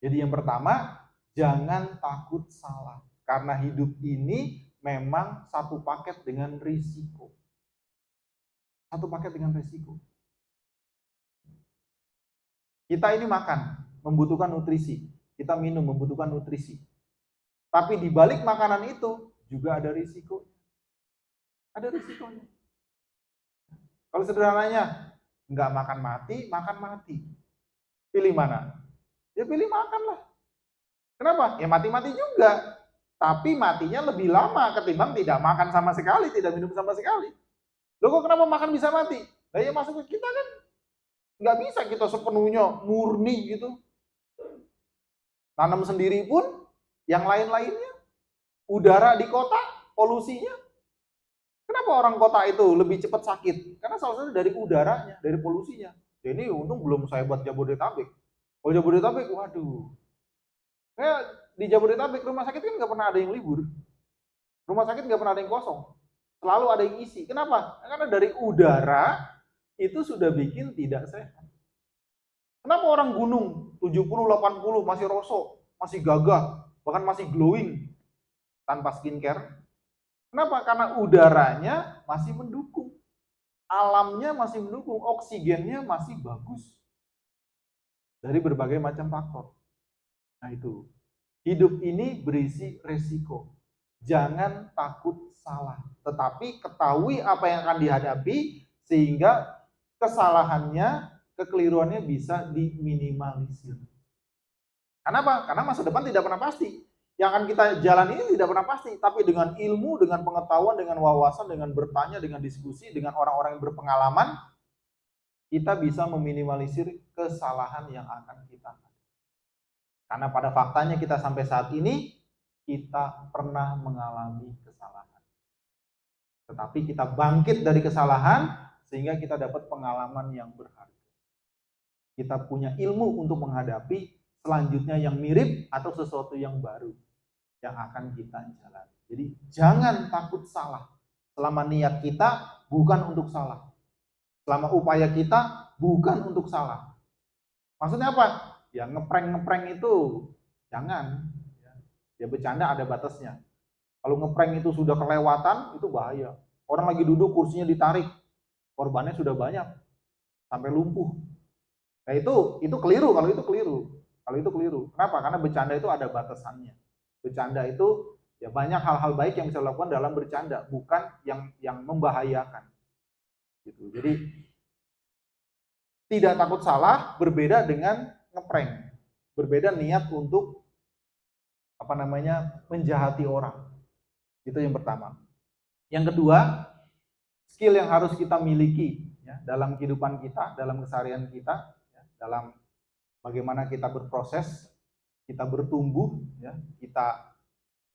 Jadi yang pertama, jangan takut salah. Karena hidup ini memang satu paket dengan risiko. Satu paket dengan risiko. Kita ini makan, membutuhkan nutrisi. Kita minum, membutuhkan nutrisi. Tapi di balik makanan itu juga ada risiko. Ada risikonya. Kalau sederhananya, nggak makan mati, makan mati. Pilih mana? Ya pilih makan lah. Kenapa? Ya mati-mati juga. Tapi matinya lebih lama ketimbang tidak makan sama sekali, tidak minum sama sekali. Loh kok kenapa makan bisa mati? Nah ya masuk ke kita kan nggak bisa kita sepenuhnya murni gitu. Tanam sendiri pun, yang lain-lainnya. Udara di kota, polusinya. Kenapa orang kota itu lebih cepat sakit? Karena salah satu dari udaranya, dari polusinya. Ya ini untung belum saya buat Jabodetabek. Kalau Jabodetabek, waduh. Kayak di Jabodetabek rumah sakit kan nggak pernah ada yang libur. Rumah sakit nggak pernah ada yang kosong. Selalu ada yang isi. Kenapa? Karena dari udara itu sudah bikin tidak sehat. Kenapa orang gunung 70, 80 masih rosok, masih gagah, bahkan masih glowing tanpa skincare? Kenapa? Karena udaranya masih mendukung. Alamnya masih mendukung, oksigennya masih bagus. Dari berbagai macam faktor. Nah itu, hidup ini berisi resiko. Jangan takut salah, tetapi ketahui apa yang akan dihadapi sehingga kesalahannya, kekeliruannya bisa diminimalisir. Kenapa? Karena masa depan tidak pernah pasti. Yang akan kita jalan ini tidak pernah pasti, tapi dengan ilmu, dengan pengetahuan, dengan wawasan, dengan bertanya, dengan diskusi, dengan orang-orang yang berpengalaman, kita bisa meminimalisir kesalahan yang akan kita lakukan. Karena pada faktanya kita sampai saat ini, kita pernah mengalami kesalahan. Tetapi kita bangkit dari kesalahan, sehingga kita dapat pengalaman yang berharga. Kita punya ilmu untuk menghadapi selanjutnya yang mirip atau sesuatu yang baru yang akan kita jalani. Jadi jangan takut salah. Selama niat kita bukan untuk salah. Selama upaya kita bukan untuk salah. Maksudnya apa? Ya ngeprank itu jangan. Ya bercanda ada batasnya. Kalau ngeprank itu sudah kelewatan, itu bahaya. Orang lagi duduk kursinya ditarik, korbannya sudah banyak sampai lumpuh. Nah itu keliru. Kalau itu keliru. Kenapa? Karena bercanda itu ada batasannya. Bercanda itu ya banyak hal-hal baik yang bisa dilakukan dalam bercanda, bukan yang membahayakan. Gitu. Jadi tidak takut salah berbeda dengan ngeprank. Berbeda niat untuk menjahati orang. Itu yang pertama. Yang kedua, skill yang harus kita miliki ya, dalam kehidupan kita, dalam keseharian kita, ya, dalam bagaimana kita berproses, kita bertumbuh, ya, kita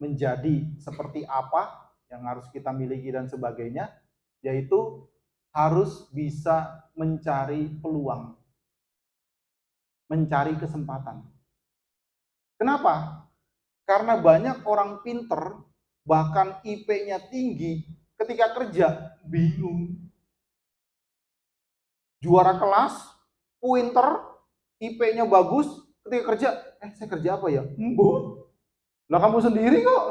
menjadi seperti apa yang harus kita miliki dan sebagainya, yaitu harus bisa mencari peluang, mencari kesempatan. Kenapa? Karena banyak orang pinter, bahkan IP-nya tinggi, ketika kerja bingung. Juara kelas, pinter, IP-nya bagus, ketika kerja, saya kerja apa ya? Lah kamu sendiri kok.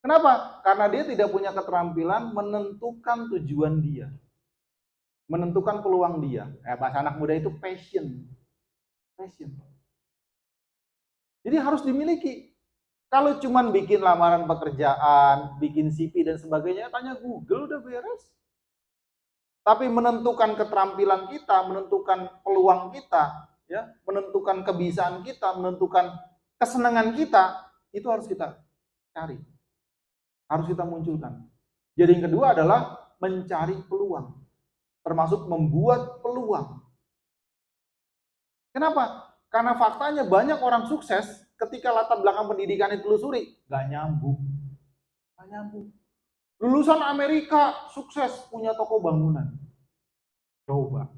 Kenapa? Karena dia tidak punya keterampilan menentukan tujuan dia. Menentukan peluang dia. Bahasa anak muda itu passion. Jadi harus dimiliki. Kalau cuman bikin lamaran pekerjaan, bikin CV dan sebagainya, tanya Google udah beres. Tapi menentukan keterampilan kita, menentukan peluang kita, ya, menentukan kebiasaan kita, menentukan kesenangan kita, itu harus kita cari. Harus kita munculkan. Jadi yang kedua adalah mencari peluang. Termasuk membuat peluang. Kenapa? Karena faktanya banyak orang sukses ketika latar belakang pendidikan ditelusuri, nggak nyambung. Lulusan Amerika sukses punya toko bangunan. Coba.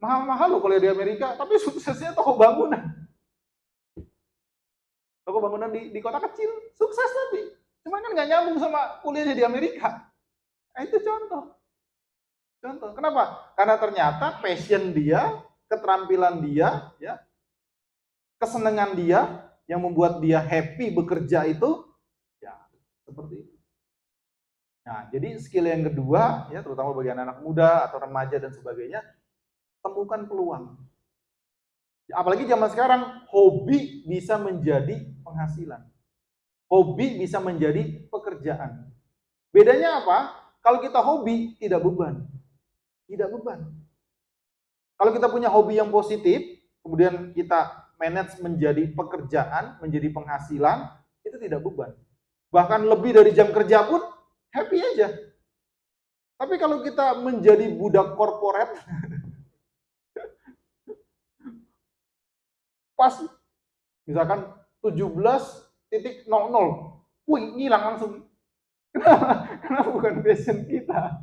Mahal-mahal loh kalau di Amerika, tapi suksesnya toko bangunan. Toko bangunan di kota kecil, sukses tapi. Cuma kan nggak nyambung sama kuliahnya di Amerika. Itu contoh. Kenapa? Karena ternyata passion dia, keterampilan dia, ya, kesenangan dia yang membuat dia happy bekerja itu, ya seperti itu. Nah, jadi skill yang kedua, ya terutama bagi anak muda atau remaja dan sebagainya, temukan peluang. Apalagi zaman sekarang, hobi bisa menjadi penghasilan. Hobi bisa menjadi pekerjaan. Bedanya apa? Kalau kita hobi, tidak beban. Kalau kita punya hobi yang positif, kemudian kita manage menjadi pekerjaan, menjadi penghasilan, itu tidak beban. Bahkan lebih dari jam kerja pun, happy aja. Tapi kalau kita menjadi budak korporat, pas misalkan 17.00, wih, ngilang langsung. Kenapa bukan passion kita?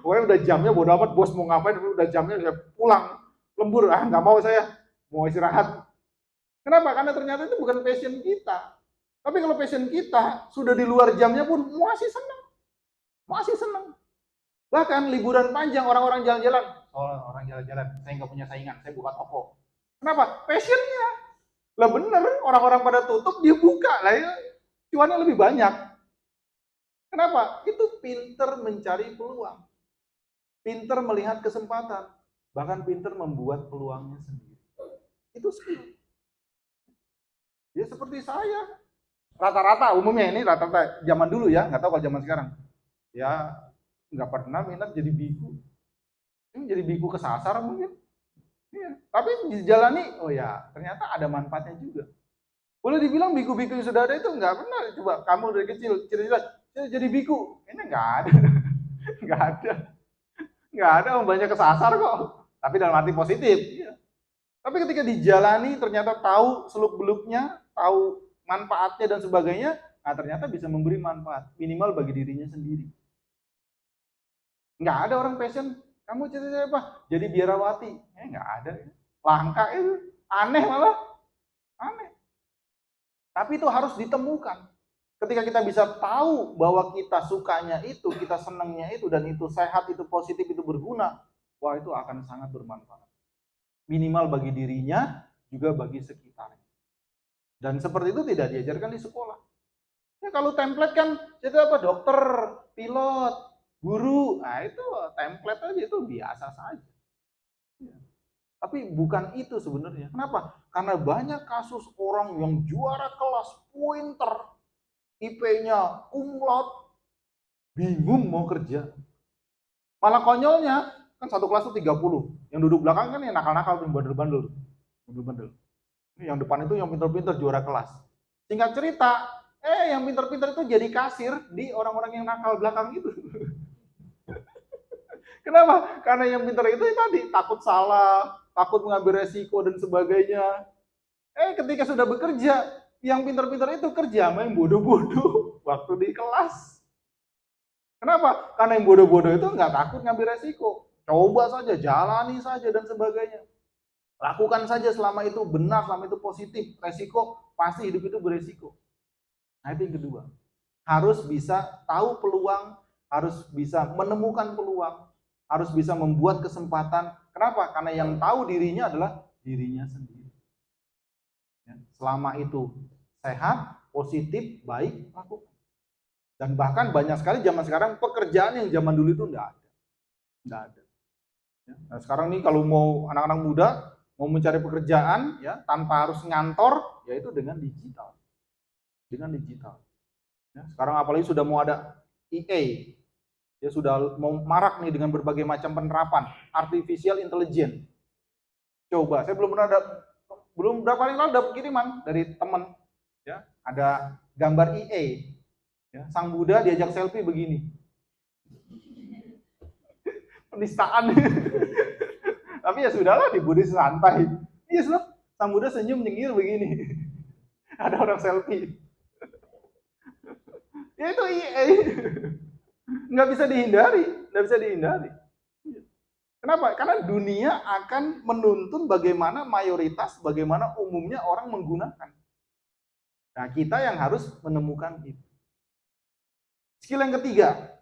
Pokoknya udah jamnya bodo amat, bos mau ngapain, udah jamnya udah pulang. lembur, nggak mau saya, mau istirahat. Kenapa? Karena ternyata itu bukan passion kita. Tapi kalau passion kita sudah di luar jamnya pun masih senang, masih senang. Bahkan liburan panjang orang-orang jalan-jalan, orang jalan-jalan, saya nggak punya saingan, saya buka toko. Kenapa? Passionnya. Lah bener, orang-orang pada tutup, dia buka lah ya, cuannya lebih banyak. Kenapa? Itu pinter mencari peluang, pinter melihat kesempatan, bahkan pinter membuat peluangnya sendiri. Itu skill. Ya seperti saya, rata-rata umumnya ini rata-rata zaman dulu ya, nggak tahu kalau zaman sekarang. Ya nggak pernah minat jadi biku. Ini jadi biku kesasar mungkin. Ya. Tapi dijalani, oh ya ternyata ada manfaatnya juga. Boleh dibilang biku-biku yang sudah ada itu nggak pernah. Coba kamu dari kecil cerita jadi biku, ini nggak ada, nggak ada, nggak ada. Banyak kesasar kok. Tapi dalam arti positif. Ya. Tapi ketika dijalani ternyata tahu seluk-beluknya, tahu manfaatnya dan sebagainya, nah ternyata bisa memberi manfaat minimal bagi dirinya sendiri. Nggak ada orang passion, kamu cerita apa? Jadi biarawati, nggak ada, langka itu, aneh malah, aneh. Tapi itu harus ditemukan. Ketika kita bisa tahu bahwa kita sukanya itu, kita senangnya itu, dan itu sehat, itu positif, itu berguna, wah itu akan sangat bermanfaat. Minimal bagi dirinya, juga bagi sekitarnya. Dan seperti itu tidak diajarkan di sekolah. Ya, kalau template kan, itu apa? Dokter, pilot, guru, nah itu template aja, itu biasa saja. Ya. Tapi bukan itu sebenarnya. Kenapa? Karena banyak kasus orang yang juara kelas, pointer, IP-nya umlaut, bingung mau kerja. Malah konyolnya, kan satu kelas itu 30. Yang duduk belakang kan yang nakal-nakal, yang bandel-bandel. Yang depan itu yang pintar-pintar juara kelas. Singkat cerita, yang pintar-pintar itu jadi kasir di orang-orang yang nakal belakang itu. Kenapa? Karena yang pintar itu tadi takut salah, takut mengambil resiko dan sebagainya. Ketika sudah bekerja, yang pintar-pintar itu kerja main bodoh-bodoh waktu di kelas. Kenapa? Karena yang bodoh-bodoh itu nggak takut ngambil resiko. Coba saja, jalani saja dan sebagainya. Lakukan saja selama itu benar, selama itu positif. Resiko, pasti hidup itu beresiko. Nah itu yang kedua. Harus bisa tahu peluang, harus bisa menemukan peluang, harus bisa membuat kesempatan. Kenapa? Karena yang tahu dirinya adalah dirinya sendiri. Selama itu sehat, positif, baik, lakukan. Dan bahkan banyak sekali zaman sekarang pekerjaan yang zaman dulu itu enggak ada. Enggak ada. Nah, sekarang nih kalau mau anak-anak muda mau mencari pekerjaan ya tanpa harus ngantor, yaitu dengan digital. Dengan digital. Ya, sekarang apalagi sudah mau ada EA. Ya sudah mau marak nih dengan berbagai macam penerapan artificial intelligence. Coba, saya belum berapa hari lalu dapat kiriman dari teman ya, ada gambar EA. Ya, sang Buddha diajak selfie begini. Penistaan. Tapi ya sudahlah, di Buddhis santai. Iya, sang Buddha senyum nyengir begini. Ada orang selfie. Ya itu EA. Nggak bisa dihindari, nggak bisa dihindari. Kenapa? Karena dunia akan menuntun bagaimana mayoritas, bagaimana umumnya orang menggunakan. Nah, kita yang harus menemukan itu. Skill yang ketiga,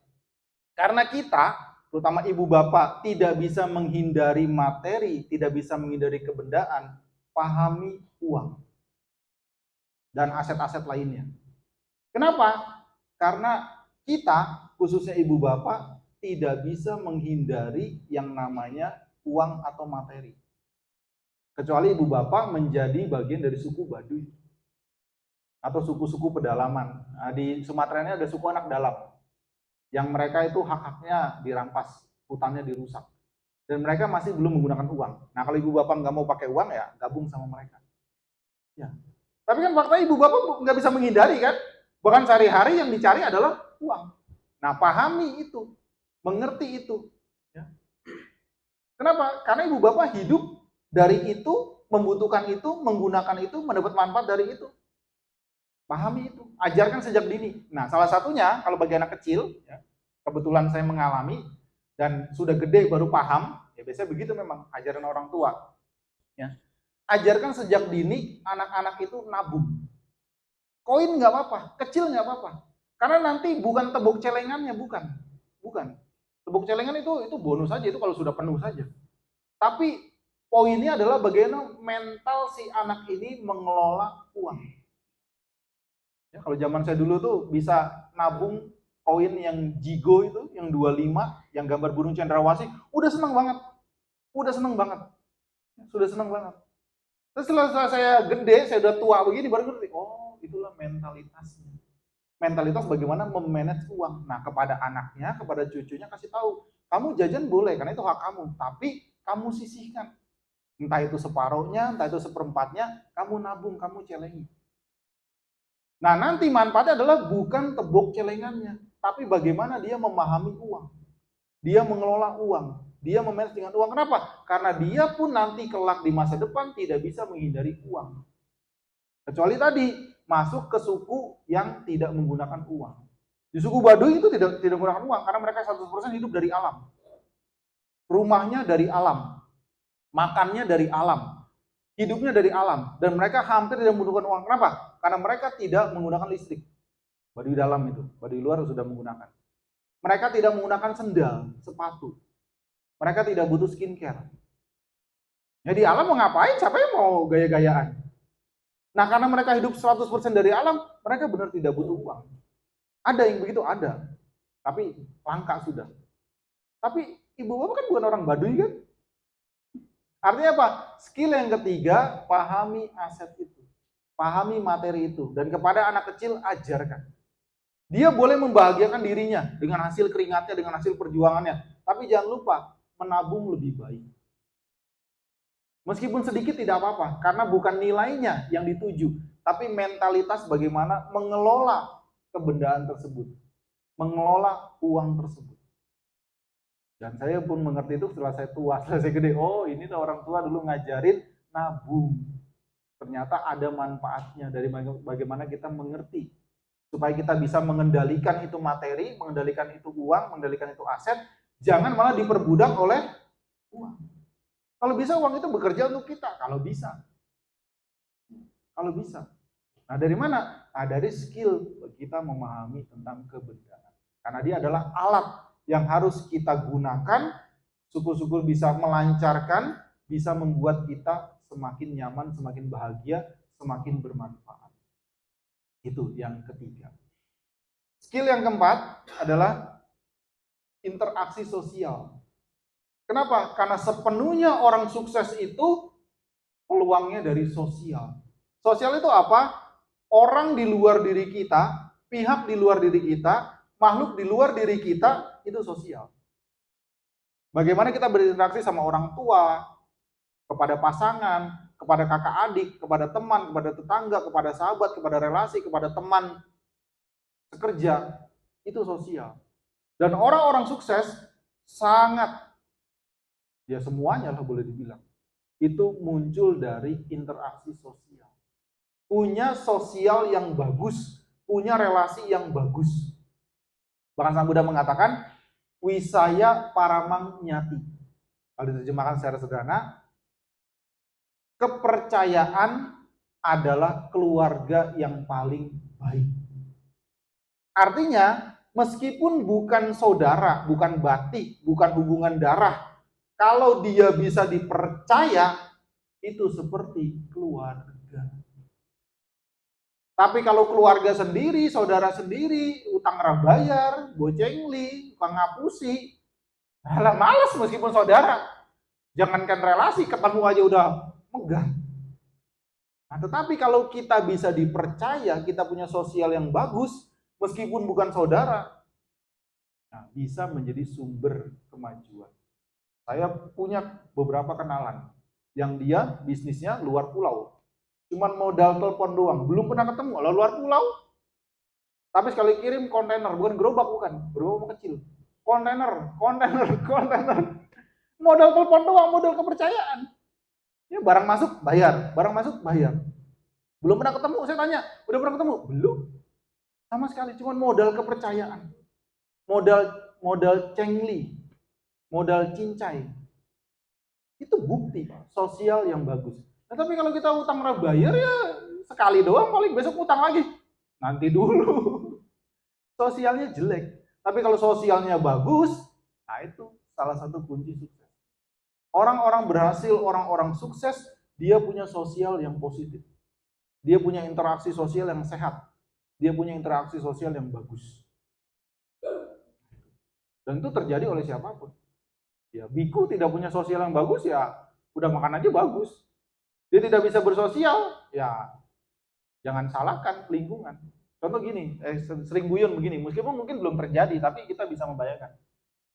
karena kita, terutama ibu bapak, tidak bisa menghindari materi, tidak bisa menghindari kebendaan, pahami uang dan aset-aset lainnya. Kenapa? Karena kita, khususnya ibu bapak, tidak bisa menghindari yang namanya uang atau materi. Kecuali ibu bapak menjadi bagian dari suku Baduy atau suku-suku pedalaman. Nah, di Sumatera ini ada suku anak dalam yang mereka itu hak-haknya dirampas, hutannya dirusak, dan mereka masih belum menggunakan uang. Nah kalau ibu bapak nggak mau pakai uang ya gabung sama mereka. Ya. Tapi kan faktanya ibu bapak nggak bisa menghindari kan, bahkan sehari-hari yang dicari adalah uang. Nah pahami itu, mengerti itu. Ya. Kenapa? Karena ibu bapak hidup dari itu, membutuhkan itu, menggunakan itu, mendapat manfaat dari itu. Pahami itu, ajarkan sejak dini. Nah, salah satunya kalau bagi anak kecil, ya, kebetulan saya mengalami dan sudah gede baru paham, Ya biasanya begitu memang ajaran orang tua. Ya. Ajarkan sejak dini anak-anak itu nabung. Koin nggak apa-apa, kecil nggak apa-apa. Karena nanti bukan tebuk celengannya, bukan. Tebuk celengan itu bonus saja, itu kalau sudah penuh saja. Tapi poinnya adalah bagaimana mental si anak ini mengelola uang. Ya, kalau zaman saya dulu tuh bisa nabung koin yang jigo itu, yang 25, yang gambar burung cendrawasih, udah seneng banget. Sudah seneng banget. Terus setelah saya gede, saya udah tua begini, baru ngerti, oh itulah mentalitasnya. Mentalitas bagaimana memanage uang. Nah, kepada anaknya, kepada cucunya kasih tahu, kamu jajan boleh, karena itu hak kamu, tapi kamu sisihkan. Entah itu separuhnya, entah itu seperempatnya, kamu nabung, kamu celengi. Nah, nanti manfaatnya adalah bukan tebok celengannya, tapi bagaimana dia memahami uang. Dia mengelola uang, dia memanage dengan uang. Kenapa? Karena dia pun nanti kelak di masa depan tidak bisa menghindari uang. Kecuali tadi, masuk ke suku yang tidak menggunakan uang. Di suku Baduy itu tidak menggunakan uang, karena mereka 100% hidup dari alam. Rumahnya dari alam, makannya dari alam, hidupnya dari alam, dan mereka hampir tidak menggunakan uang. Kenapa? Karena mereka tidak menggunakan listrik. Baduy dalam itu, Baduy luar sudah menggunakan. Mereka tidak menggunakan sendal, sepatu. Mereka tidak butuh skincare. Ya di alam mau ngapain? Siapa yang mau gaya-gayaan? Nah, karena mereka hidup 100% dari alam, mereka benar tidak butuh uang. Ada yang begitu, ada. Tapi langka sudah. Tapi ibu bapak kan bukan orang Baduy kan? Artinya apa? Skill yang ketiga, pahami aset itu. Pahami materi itu. Dan kepada anak kecil, ajarkan. Dia boleh membahagiakan dirinya dengan hasil keringatnya, dengan hasil perjuangannya. Tapi jangan lupa, menabung lebih baik. Meskipun sedikit tidak apa-apa, karena bukan nilainya yang dituju, tapi mentalitas bagaimana mengelola kebendaan tersebut, mengelola uang tersebut. Dan saya pun mengerti itu setelah saya tua, setelah saya gede. Oh, ini tuh orang tua dulu ngajarin nabung. Ternyata ada manfaatnya dari bagaimana kita mengerti. Supaya kita bisa mengendalikan itu materi, mengendalikan itu uang, mengendalikan itu aset. Jangan malah diperbudak oleh uang. Kalau bisa uang itu bekerja untuk kita, kalau bisa. Kalau bisa. Nah, dari mana? Nah, dari skill kita memahami tentang kebendaan. Karena dia adalah alat yang harus kita gunakan, syukur-syukur bisa melancarkan, bisa membuat kita semakin nyaman, semakin bahagia, semakin bermanfaat. Itu yang ketiga. Skill yang keempat adalah interaksi sosial. Kenapa? Karena sepenuhnya orang sukses itu peluangnya dari sosial. Sosial itu apa? Orang di luar diri kita, pihak di luar diri kita, makhluk di luar diri kita, itu sosial. Bagaimana kita berinteraksi sama orang tua, kepada pasangan, kepada kakak adik, kepada teman, kepada tetangga, kepada sahabat, kepada relasi, kepada teman sekerja, itu sosial. Dan orang-orang sukses sangat, ya semuanya lah boleh dibilang, itu muncul dari interaksi sosial. Punya sosial yang bagus, punya relasi yang bagus. Bahkan Sang Buddha mengatakan, wisaya paramang nyati. Kalau diterjemahkan secara sederhana, kepercayaan adalah keluarga yang paling baik. Artinya, meskipun bukan saudara, bukan batik, bukan hubungan darah, kalau dia bisa dipercaya, itu seperti keluarga. Tapi kalau keluarga sendiri, saudara sendiri, utang bayar, bocengli, tukang ngapusi, malah malas meskipun saudara. Jangankan relasi, ketemu aja udah megah. Nah, tetapi kalau kita bisa dipercaya, kita punya sosial yang bagus, meskipun bukan saudara, nah, bisa menjadi sumber kemajuan. Saya punya beberapa kenalan yang dia bisnisnya luar pulau. Cuman modal telepon doang, belum pernah ketemu, lalu luar pulau. Tapi sekali kirim kontainer, bukan gerobak, gerobak kecil. Kontainer. Modal telepon doang, modal kepercayaan. Ya barang masuk, bayar. Belum pernah ketemu, saya tanya, udah pernah ketemu? Belum. Sama sekali, cuman modal kepercayaan. Modal cengli, modal cincai. Itu bukti sosial yang bagus. Nah, tapi kalau kita utang bayar ya sekali doang, paling besok utang lagi. Nanti dulu. Sosialnya jelek. Tapi kalau sosialnya bagus, nah itu salah satu kunci sukses. Orang-orang berhasil, orang-orang sukses, dia punya sosial yang positif. Dia punya interaksi sosial yang sehat. Dia punya interaksi sosial yang bagus. Dan itu terjadi oleh siapapun. Ya, biku tidak punya sosial yang bagus, ya udah makan aja bagus. Dia tidak bisa bersosial, ya jangan salahkan lingkungan. Contoh gini, sering guyon begini, meskipun mungkin belum terjadi, tapi kita bisa membayangkan.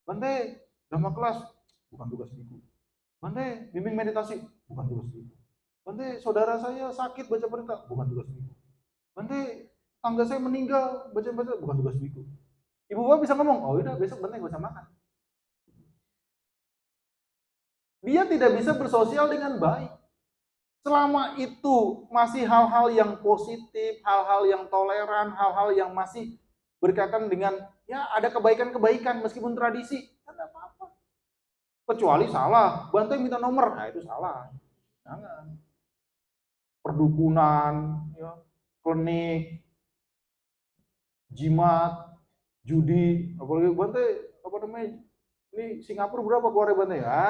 Bante, drama kelas, bukan tugas biku. Bante, bimbing meditasi, bukan tugas biku. Bante, saudara saya sakit baca berita, bukan tugas biku. Bante, tangga saya meninggal baca berita, bukan tugas biku. Ibu bapak bisa ngomong, oh udah besok Bante gak usah makan. Dia tidak bisa bersosial dengan baik. Selama itu masih hal-hal yang positif, hal-hal yang toleran, hal-hal yang masih berkaitan dengan ya ada kebaikan-kebaikan meskipun tradisi, kan tidak apa-apa. Kecuali salah, Bante minta nomor, nah itu salah. Jangan. Perdukunan, ya, klinik, jimat, judi, apalagi Bante apa namanya? Ini Singapura berapa keluarnya Bante? Ya.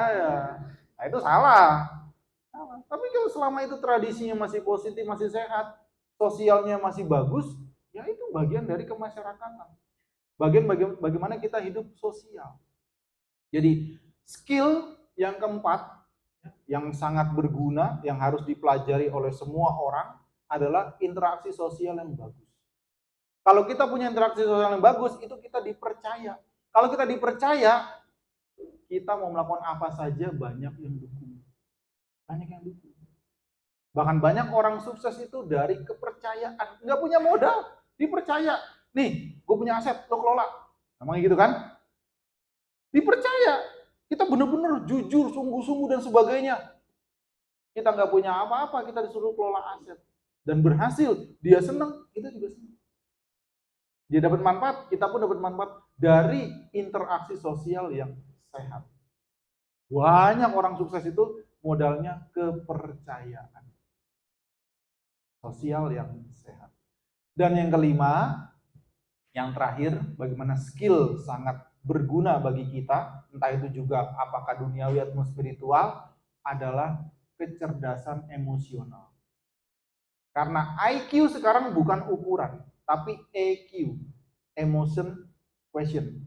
Nah itu salah. Tapi kalau selama itu tradisinya masih positif, masih sehat, sosialnya masih bagus, ya itu bagian dari kemasyarakatan. Bagaimana kita hidup sosial. Jadi skill yang keempat, yang sangat berguna, yang harus dipelajari oleh semua orang adalah interaksi sosial yang bagus. Kalau kita punya interaksi sosial yang bagus, itu kita dipercaya. Kalau kita dipercaya, kita mau melakukan apa saja banyak yang dukung. Banyak yang dukung. Bahkan banyak orang sukses itu dari kepercayaan. Nggak punya modal, dipercaya. Nih, gue punya aset, lo kelola. Namanya gitu kan? Dipercaya. Kita benar-benar jujur, sungguh-sungguh dan sebagainya. Kita nggak punya apa-apa, kita disuruh kelola aset. Dan berhasil, dia senang, kita juga senang. Dia dapat manfaat, kita pun dapat manfaat dari interaksi sosial yang sehat. Banyak orang sukses itu modalnya kepercayaan sosial yang sehat. Dan yang kelima, yang terakhir, bagaimana skill sangat berguna bagi kita, entah itu juga apakah duniawi atau spiritual, adalah kecerdasan emosional. Karena IQ sekarang bukan ukuran, tapi EQ, emotion question.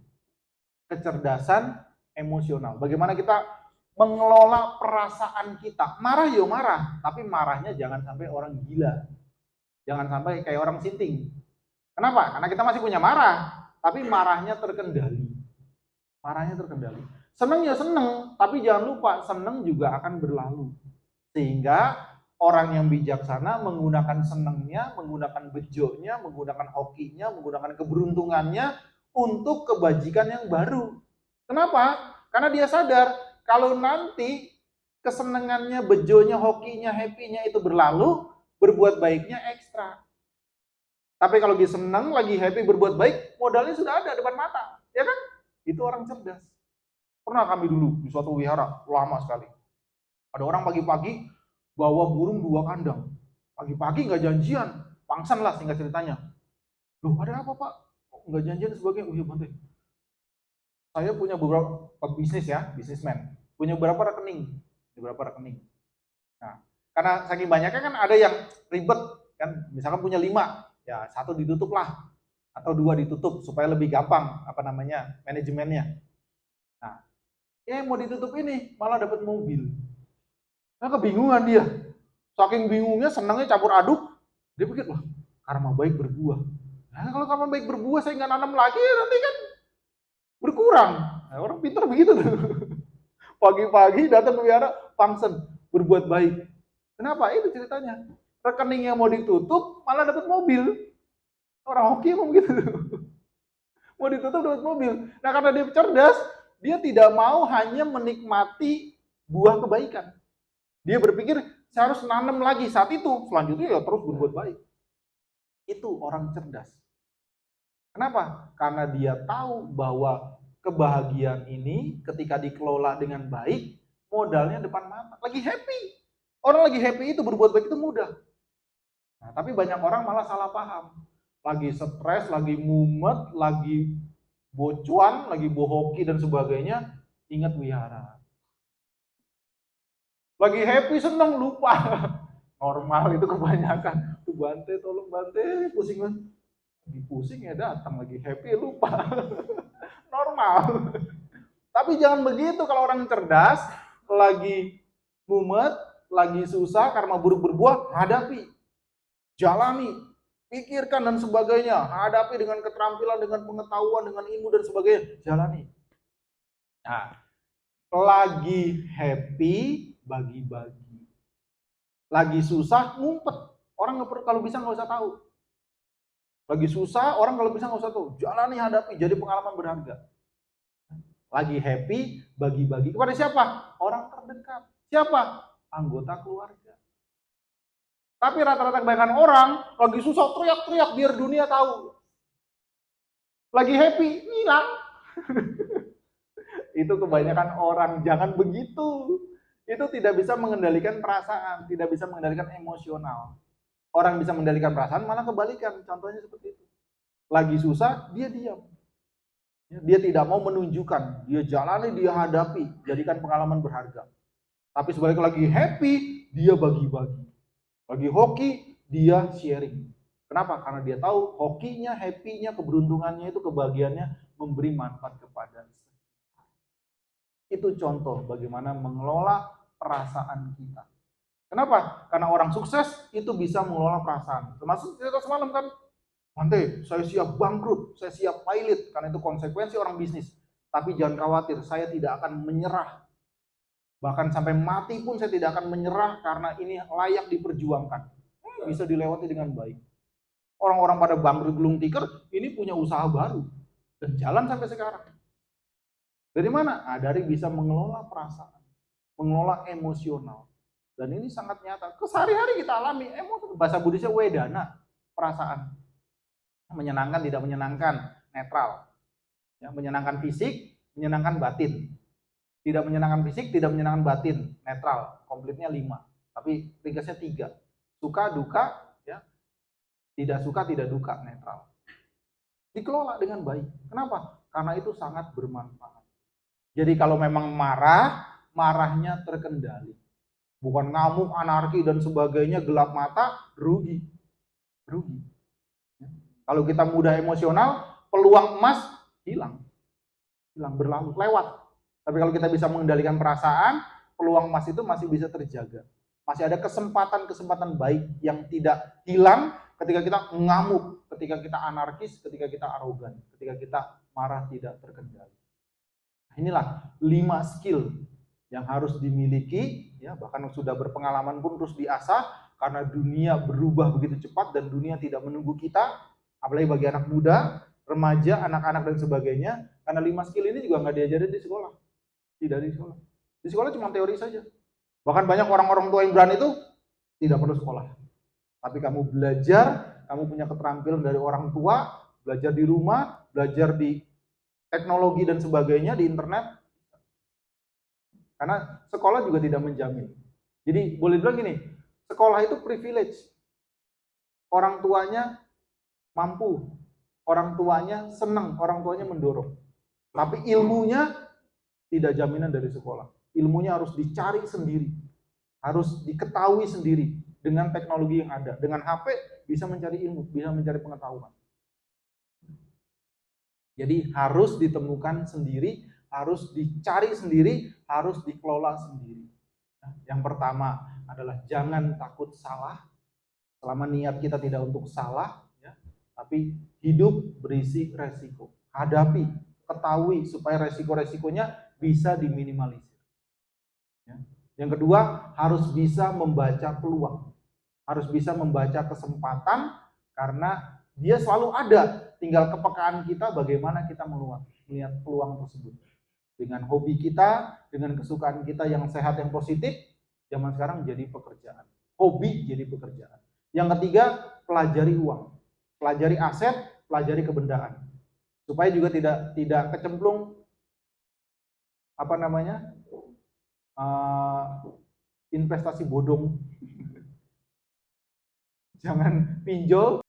Kecerdasan emosional. Bagaimana kita mengelola perasaan kita. Marah ya marah, tapi marahnya jangan sampai orang gila. Jangan sampai kayak orang sinting. Kenapa? Karena kita masih punya marah, tapi marahnya terkendali. Marahnya terkendali. Seneng ya seneng, tapi jangan lupa seneng juga akan berlalu. Sehingga orang yang bijaksana menggunakan senengnya, menggunakan bejonya, menggunakan hokinya, menggunakan keberuntungannya untuk kebajikan yang baru. Kenapa? Karena dia sadar kalau nanti kesenangannya, bejonya, hokinya, happy-nya itu berlalu, berbuat baiknya ekstra. Tapi kalau lagi senang, lagi happy, berbuat baik, modalnya sudah ada depan mata. Ya kan? Itu orang cerdas. Pernah kami dulu di suatu wihara, lama sekali. Ada orang pagi-pagi bawa burung 2 kandang. Pagi-pagi nggak janjian, pangsan lah singkat ceritanya. Loh ada apa Pak? Nggak janjian sebagainya. Oh iya Bante. Saya punya beberapa bisnis ya, bisnismen. Punya beberapa rekening. Nah, karena saking banyaknya kan ada yang ribet kan, misalkan punya 5, ya 1 ditutup lah, atau 2 ditutup supaya lebih gampang manajemennya. Nah, mau ditutup ini malah dapat mobil. Nah kebingungan dia, saking bingungnya senangnya campur aduk, dia pikir wah karma baik berbuah. Nah kalau karma baik berbuah saya nggak nanam lagi nanti kan berkurang. Nah, orang pintar begitu tuh. Pagi-pagi datang ke wihara, function, berbuat baik. Kenapa? Itu ceritanya. Rekening yang mau ditutup malah dapat mobil. Orang hoki emang begitu. Mau ditutup dapat mobil. Nah karena dia cerdas, dia tidak mau hanya menikmati buah kebaikan. Dia berpikir saya harus nanam lagi saat itu, selanjutnya ya terus berbuat baik. Itu orang cerdas. Kenapa? Karena dia tahu bahwa kebahagiaan ini ketika dikelola dengan baik, modalnya depan mata, lagi happy. Orang lagi happy itu berbuat baik itu mudah. Nah, tapi banyak orang malah salah paham. Lagi stres, lagi mumet, lagi bocuan, lagi bohoki dan sebagainya, ingat wihara. Lagi happy, seneng, lupa. Normal itu kebanyakan. Tuh Bante, tolong Bante, pusing. Lagi pusing ya datang, lagi happy lupa. Normal. Tapi jangan begitu kalau orang cerdas, lagi mumet, lagi susah karena buruk berbuah, hadapi. Jalani, pikirkan dan sebagainya, hadapi dengan keterampilan, dengan pengetahuan, dengan ilmu dan sebagainya, jalani. Nah, lagi happy, bagi-bagi. Lagi susah, ngumpet. Orang nggak perlu, kalau bisa nggak usah tahu. Lagi susah, orang kalau bisa nggak usah tahu. Jalani, hadapi, jadi pengalaman berharga. Lagi happy, bagi-bagi. Kepada siapa? Orang terdekat. Siapa? Anggota keluarga. Tapi rata-rata kebanyakan orang lagi susah teriak-teriak biar dunia tahu. Lagi happy, hilang. Itu kebanyakan orang, jangan begitu. Itu tidak bisa mengendalikan perasaan, tidak bisa mengendalikan emosional. Orang bisa mengendalikan perasaan, malah kebalikan. Contohnya seperti itu. Lagi susah, dia diam. Dia tidak mau menunjukkan, dia jalani, dia hadapi, jadikan pengalaman berharga. Tapi sebaliknya lagi happy, dia bagi-bagi. Lagi hoki, dia sharing. Kenapa? Karena dia tahu hokinya, happy-nya, keberuntungannya itu, kebahagiaannya memberi manfaat kepada kita. Itu contoh bagaimana mengelola perasaan kita. Kenapa? Karena orang sukses itu bisa mengelola perasaan. Termasuk cerita semalam kan, Bante, saya siap bangkrut, saya siap pilot, karena itu konsekuensi orang bisnis. Tapi jangan khawatir, saya tidak akan menyerah. Bahkan sampai mati pun saya tidak akan menyerah karena ini layak diperjuangkan. Bisa dilewati dengan baik. Orang-orang pada bangkrut gulung tikar, ini punya usaha baru. Dan jalan sampai sekarang. Dari mana? Nah, dari bisa mengelola perasaan. Mengelola emosional. Dan ini sangat nyata. Kesehari-hari kita alami. Bahasa Buddhisnya wedana. Perasaan. Menyenangkan, tidak menyenangkan. Netral. Ya, menyenangkan fisik, menyenangkan batin. Tidak menyenangkan fisik, tidak menyenangkan batin, netral, komplitnya 5. Tapi ringkasnya 3. Suka, duka, ya. Tidak suka, tidak duka, netral. Dikelola dengan baik. Kenapa? Karena itu sangat bermanfaat. Jadi kalau memang marah, marahnya terkendali. Bukan ngamuk, anarki dan sebagainya, gelap mata, rugi. Rugi. Kalau kita mudah emosional, peluang emas hilang. Hilang, berlalu, lewat. Tapi kalau kita bisa mengendalikan perasaan, peluang emas itu masih bisa terjaga. Masih ada kesempatan-kesempatan baik yang tidak hilang ketika kita ngamuk, ketika kita anarkis, ketika kita arogan, ketika kita marah tidak terkendali. Inilah 5 skill yang harus dimiliki, ya, bahkan sudah berpengalaman pun terus diasah, karena dunia berubah begitu cepat dan dunia tidak menunggu kita, apalagi bagi anak muda, remaja, anak-anak dan sebagainya, karena 5 skill ini juga nggak diajarin di sekolah. Tidak di sekolah. Di sekolah cuma teori saja. Bahkan banyak orang-orang tua yang berani itu tidak perlu sekolah. Tapi kamu belajar, kamu punya keterampilan dari orang tua, belajar di rumah, belajar di teknologi dan sebagainya, di internet. Karena sekolah juga tidak menjamin. Jadi boleh bilang gini, sekolah itu privilege. Orang tuanya mampu, orang tuanya senang, orang tuanya mendorong. Tapi ilmunya tidak jaminan dari sekolah. Ilmunya harus dicari sendiri. Harus diketahui sendiri dengan teknologi yang ada. Dengan HP bisa mencari ilmu, bisa mencari pengetahuan. Jadi harus ditemukan sendiri, harus dicari sendiri, harus dikelola sendiri. Yang pertama adalah jangan takut salah. Selama niat kita tidak untuk salah, ya, tapi hidup berisi resiko. Hadapi, ketahui supaya resiko-resikonya bisa diminimalisir. Ya. Yang kedua, harus bisa membaca peluang. Harus bisa membaca kesempatan, karena dia selalu ada. Tinggal kepekaan kita bagaimana kita melihat peluang tersebut. Dengan hobi kita, dengan kesukaan kita yang sehat, yang positif, zaman sekarang jadi pekerjaan. Hobi jadi pekerjaan. Yang ketiga, pelajari uang. Pelajari aset, pelajari kebendaan. Supaya juga tidak kecemplung investasi bodong. Jangan pinjol